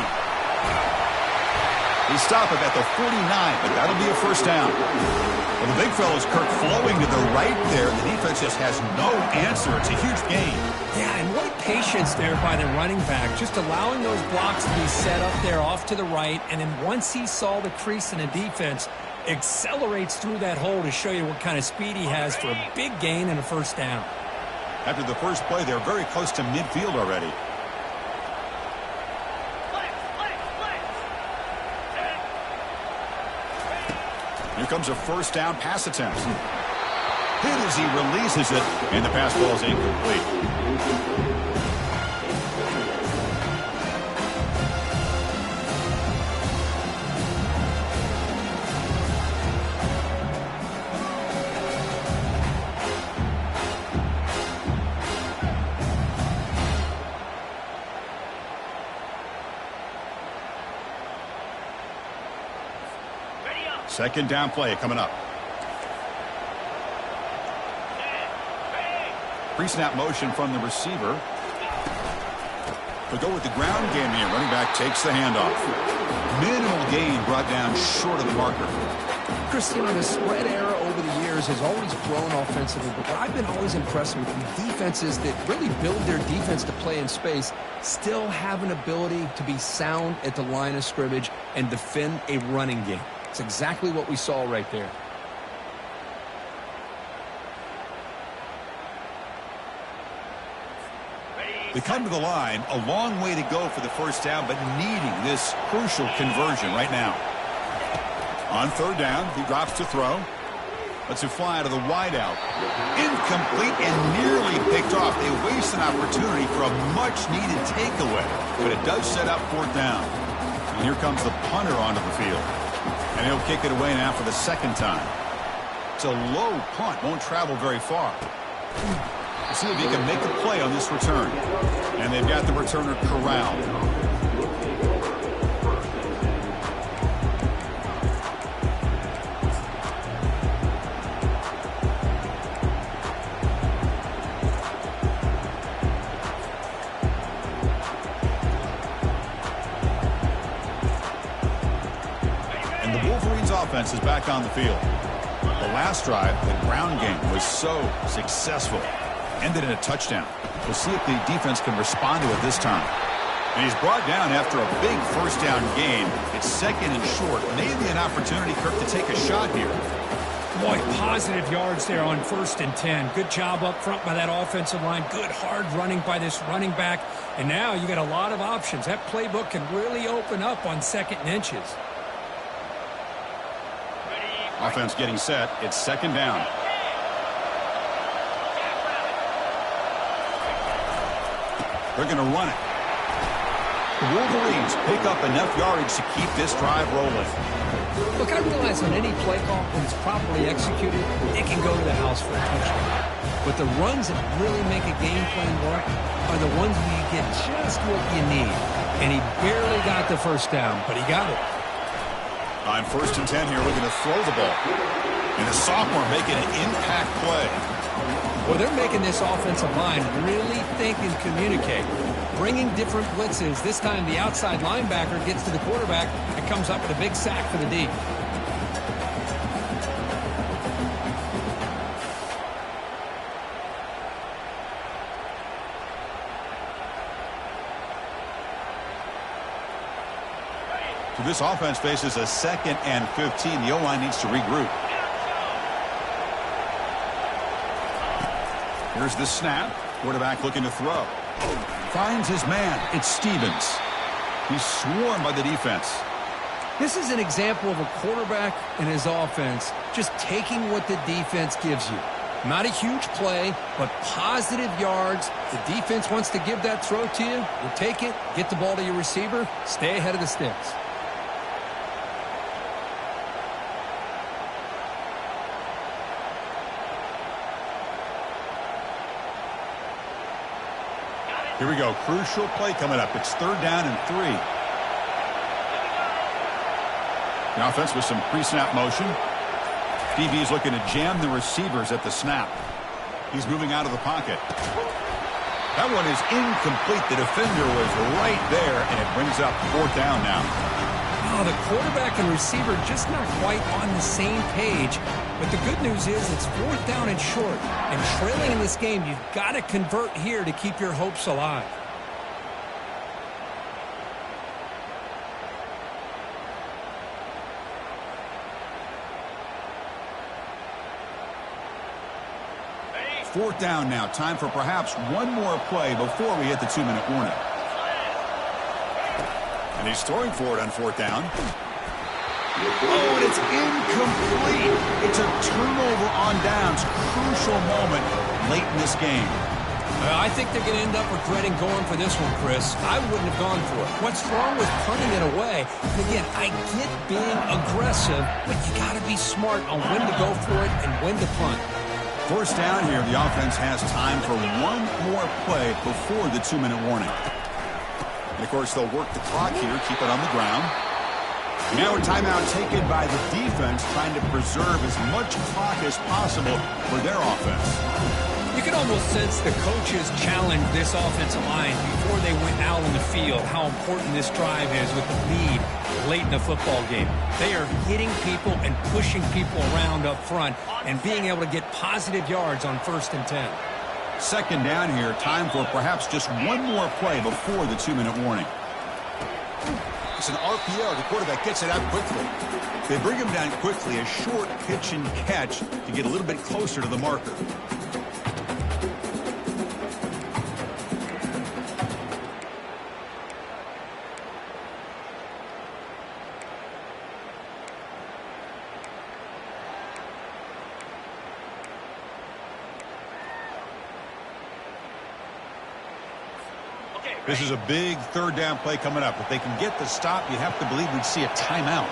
They stop it at the 49, but that'll be a first down. Well, the big fella's Kirk flowing to the right there. The defense just has no answer. It's a huge gain. Yeah, and what patience there by the running back, just allowing those blocks to be set up there off to the right, and then once he saw the crease in the defense, accelerates through that hole to show you what kind of speed he has for a big gain and a first down. After the first play, they're very close to midfield already. Here comes a first down pass attempt. Hit as he releases it, and the pass ball is incomplete. Second down play coming up. Pre-snap motion from the receiver. We'll go with the ground game here. Running back takes the handoff. Minimal gain brought down short of the marker. Chris, you know, the spread era over the years has always grown offensively, but what I've been always impressed with defenses that really build their defense to play in space still have an ability to be sound at the line of scrimmage and defend a running game. It's exactly what we saw right there. They come to the line, a long way to go for the first down, but needing this crucial conversion right now. On third down, he drops to throw. Lets it fly to the wideout. Incomplete and nearly picked off. They waste an opportunity for a much-needed takeaway, but it does set up fourth down. And here comes the punter onto the field. And he'll kick it away now for the second time. It's a low punt, won't travel very far. We'll see if he can make a play on this return. And they've got the returner corralled. And the Wolverines offense is back on the field. The last drive, the ground game, was so successful. Ended in a touchdown. We'll see if the defense can respond to it this time. And he's brought down after a big first down game. It's second and short. Maybe an opportunity, Kirk, to take a shot here. Boy, positive yards there on 1st and 10. Good job up front by that offensive line. Good hard running by this running back. And now you got a lot of options. That playbook can really open up on 2nd and inches. Offense getting set. It's second down. They're going to run it. The Wolverines pick up enough yardage to keep this drive rolling. Look, I realize on any play call, when it's properly executed, it can go to the house for a touchdown. But the runs that really make a game plan work are the ones where you get just what you need. And he barely got the first down, but he got it. On 1st and 10 here, we're going to throw the ball. And the sophomore making an impact play. Well, they're making this offensive line really think and communicate. Bringing different blitzes. This time the outside linebacker gets to the quarterback and comes up with a big sack for the D. So this offense faces a 2nd and 15. The O-line needs to regroup. Here's the snap. Quarterback looking to throw. Finds his man. It's Stevens. He's swarmed by the defense. This is an example of a quarterback and his offense just taking what the defense gives you. Not a huge play, but positive yards. The defense wants to give that throw to you. You take it, get the ball to your receiver, stay ahead of the sticks. Here we go. Crucial play coming up. It's 3rd down and 3. The offense with some pre-snap motion. DB is looking to jam the receivers at the snap. He's moving out of the pocket. That one is incomplete. The defender was right there, and it brings up 4th down now. Oh, the quarterback and receiver just not quite on the same page. But the good news is it's 4th down and short. And trailing in this game, you've got to convert here to keep your hopes alive. Fourth down now. Time for perhaps one more play before we hit the 2-minute warning. And he's throwing for it on 4th down. Oh, and it's incomplete. It's a turnover on downs. Crucial moment late in this game. I think they're going to end up regretting going for this one, Chris. I wouldn't have gone for it. What's wrong with punting it away? And again, I get being aggressive, but you got to be smart on when to go for it and when to punt. 1st down here. The offense has time for one more play before the 2-minute warning. And, of course, they'll work the clock here, keep it on the ground. Now a timeout taken by the defense, trying to preserve as much clock as possible for their offense. You can almost sense the coaches challenge this offensive line before they went out on the field, how important this drive is with the lead late in the football game. They are hitting people and pushing people around up front and being able to get positive yards on 1st and 10. 2nd down here. Time for perhaps just one more play before the 2-minute warning. It's an RPO. The quarterback gets it out quickly. They bring him down quickly. A short pitch and catch to get a little bit closer to the marker. This is a big 3rd down play coming up. If they can get the stop, you have to believe we'd see a timeout.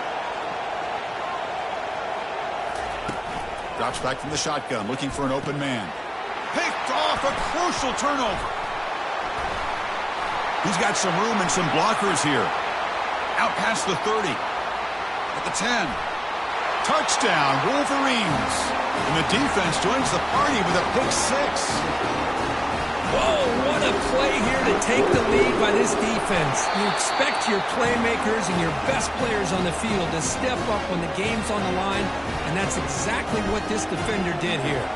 Drops back from the shotgun, looking for an open man. Picked off, a crucial turnover. He's got some room and some blockers here. Out past the 30. At the 10. Touchdown, Wolverines. And the defense joins the party with a pick 6. Whoa, what a play here to take the lead by this defense. You expect your playmakers and your best players on the field to step up when the game's on the line, and that's exactly what this defender did here.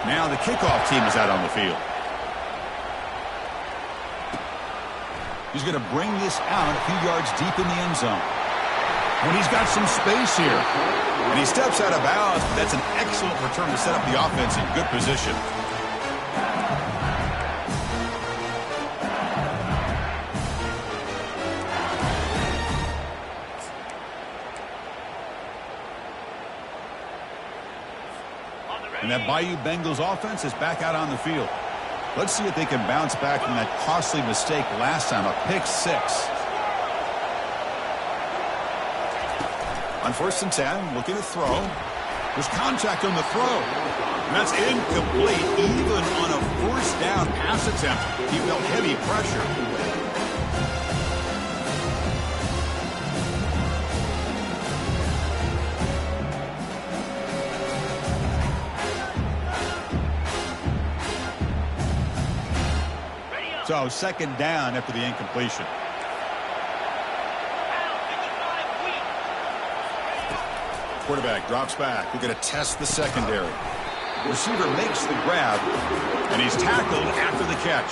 Now the kickoff team is out on the field. He's going to bring this out a few yards deep in the end zone. When he's got some space here, and he steps out of bounds, that's an excellent return to set up the offense in good position. And that Bayou Bengals offense is back out on the field. Let's see if they can bounce back from that costly mistake last time, a pick 6. On 1st and 10, looking to throw. There's contact on the throw. And that's incomplete. Even on a 1st down pass attempt, he felt heavy pressure. So 2nd down after the incompletion. Quarterback drops back. We're going to test the secondary. Receiver makes the grab, and he's tackled after the catch.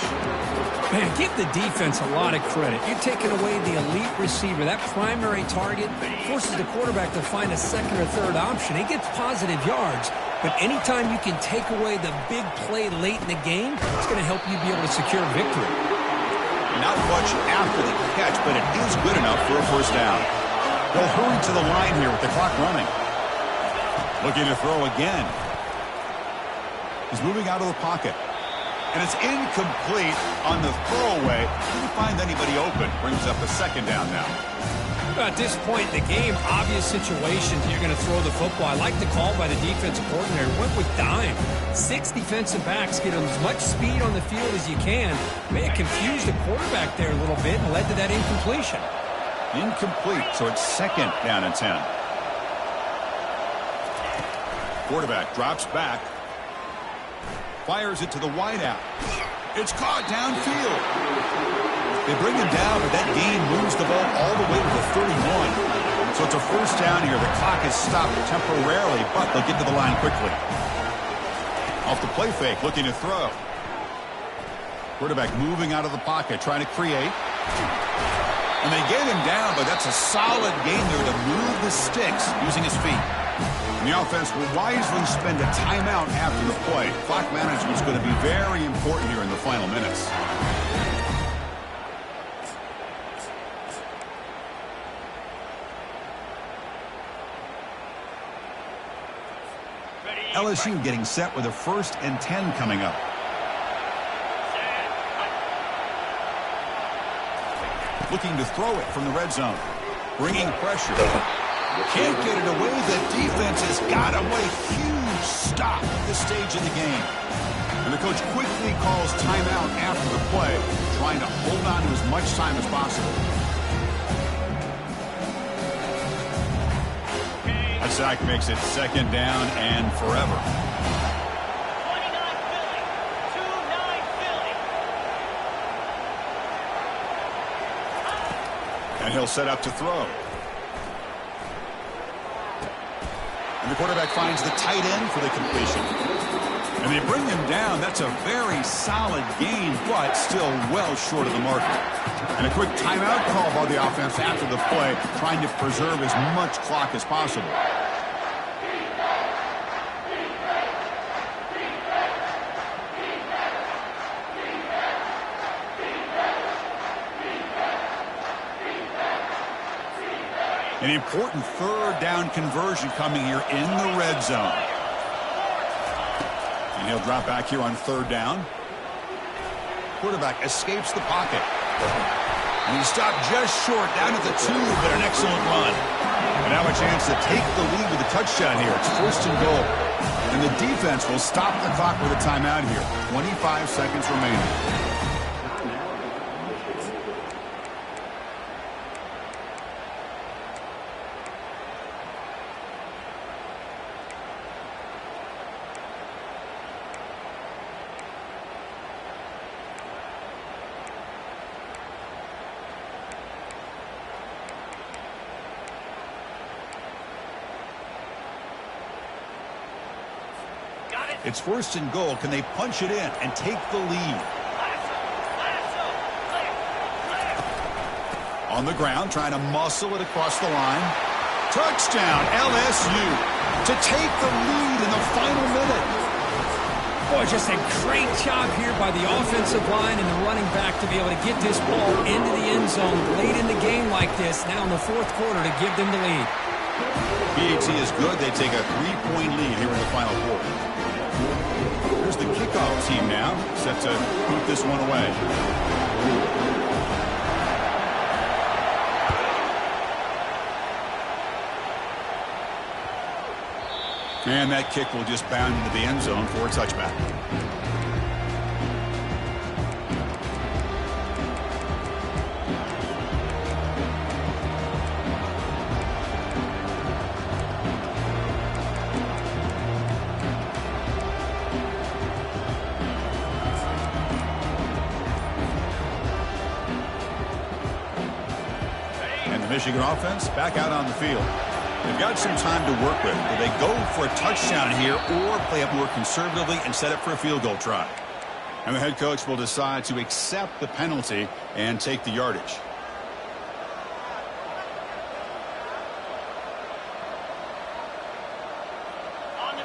Man, give the defense a lot of credit. You're taking away the elite receiver. That primary target forces the quarterback to find a 2nd or 3rd option. He gets positive yards. But anytime you can take away the big play late in the game, it's going to help you be able to secure victory. Not much after the catch, but it is good enough for a 1st down. They'll hurry to the line here with the clock running. Looking to throw again. He's moving out of the pocket. And it's incomplete on the throwaway. Didn't find anybody open. Brings up a second down now. At this point in the game, obvious situations, you're going to throw the football. I like the call by the defensive coordinator. Went with dime. 6 defensive backs get them as much speed on the field as you can. May have confused the quarterback there a little bit and led to that incompletion. Incomplete, so it's second down and 10. Quarterback drops back. Fires it to the wideout. It's caught downfield. They bring him down, but that gain moves the ball all the way to the 31. So it's a first down here. The clock is stopped temporarily, but they'll get to the line quickly. Off the play fake, looking to throw. Quarterback moving out of the pocket, trying to create. And they get him down, but that's a solid gain there to move the sticks using his feet. And the offense will wisely spend a timeout after the play. Clock management is going to be very important here in the final minutes. LSU getting set with a 1st and 10 coming up. Looking to throw it from the red zone. Bringing pressure. Can't get it away. The defense has got him. What a huge stop at this stage of the game. And the coach quickly calls timeout after the play, trying to hold on to as much time as possible. That sack makes it second down and forever. 29 Philly. 2-9 Philly. And he'll set up to throw. And the quarterback finds the tight end for the completion. And they bring him down. That's a very solid gain, but still well short of the marker. And a quick timeout call by the offense after the play, trying to preserve as much clock as possible. An important third down conversion coming here in the red zone. And he'll drop back here on third down. Quarterback escapes the pocket. And he stopped just short, down at the 2, but an excellent run. And now a chance to take the lead with a touchdown here. It's 1st and goal. And the defense will stop the clock with a timeout here. 25 seconds remaining. It's 1st and goal. Can they punch it in and take the lead? On the ground, trying to muscle it across the line. Touchdown, LSU, to take the lead in the final minute. Boy, just a great job here by the offensive line and the running back to be able to get this ball into the end zone late in the game like this, now in the 4th quarter, to give them the lead. PAT is good. They take a 3-point lead here in the final quarter. Here's the kickoff team now, set to put this one away. And that kick will just bound into the end zone for a touchback. Michigan offense back out on the field. They've got some time to work with. Do they go for a touchdown here or play up more conservatively and set up for a field goal try? And the head coach will decide to accept the penalty and take the yardage.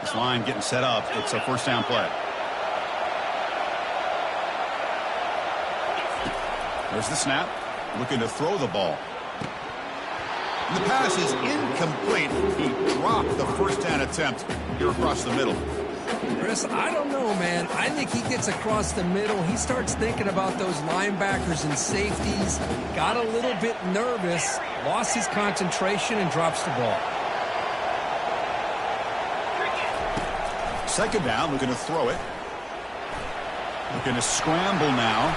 This line getting set up. It's a 1st down play. There's the snap. Looking to throw the ball. And the pass is incomplete. He dropped the first down attempt here across the middle. Chris, I don't know, man. I think he gets across the middle. He starts thinking about those linebackers and safeties. Got a little bit nervous, lost his concentration, and drops the ball. Second down, looking to throw it. Looking to scramble now.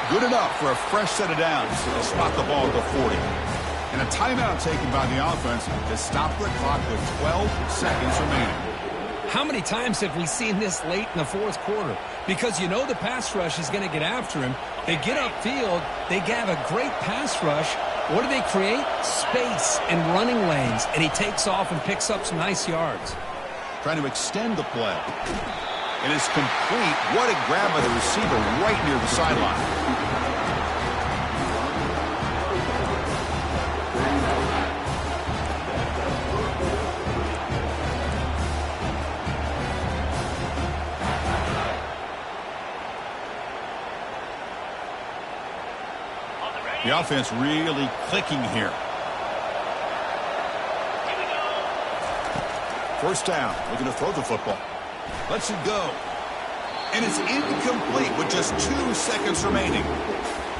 Good enough for a fresh set of downs. They'll spot the ball at the 40. And a timeout taken by the offense to stop the clock with 12 seconds remaining. How many times have we seen this late in the fourth quarter? Because you know the pass rush is going to get after him. They get upfield. They have a great pass rush. What do they create? Space and running lanes. And he takes off and picks up some nice yards. Trying to extend the play. It is complete. What a grab by the receiver right near the sideline. The offense really clicking here. First down, looking to throw the football. Lets it go. And it's incomplete with just 2 seconds remaining.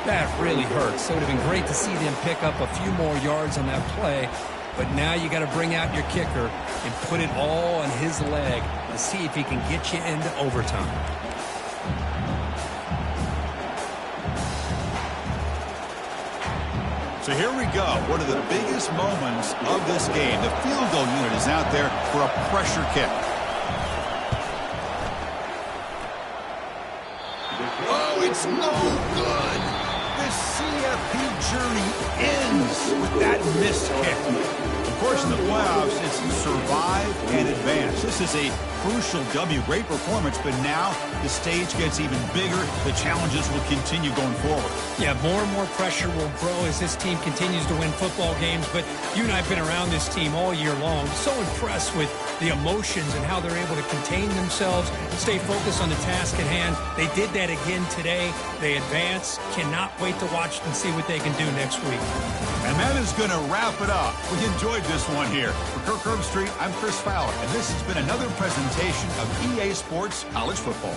That really hurts. It would have been great to see them pick up a few more yards on that play. But now you got to bring out your kicker and put it all on his leg to see if he can get you into overtime. So here we go. One of the biggest moments of this game. The field goal unit is out there for a pressure kick. Oh, it's no good. The CFP journey ends with that missed kick. Of course, in the playoffs, it's survive and advance. This is a crucial W. Great performance, but now the stage gets even bigger. The challenges will continue going forward. Yeah, more and more pressure will grow as this team continues to win football games, but you and I have been around this team all year long. So impressed with the emotions and how they're able to contain themselves, stay focused on the task at hand. They did that again today. They advance. Cannot wait to watch and see what they can do next week. And that is going to wrap it up. We enjoyed this one here. For Kirk Herbstreit, I'm Chris Fowler, and this has been another presentation of EA Sports College Football.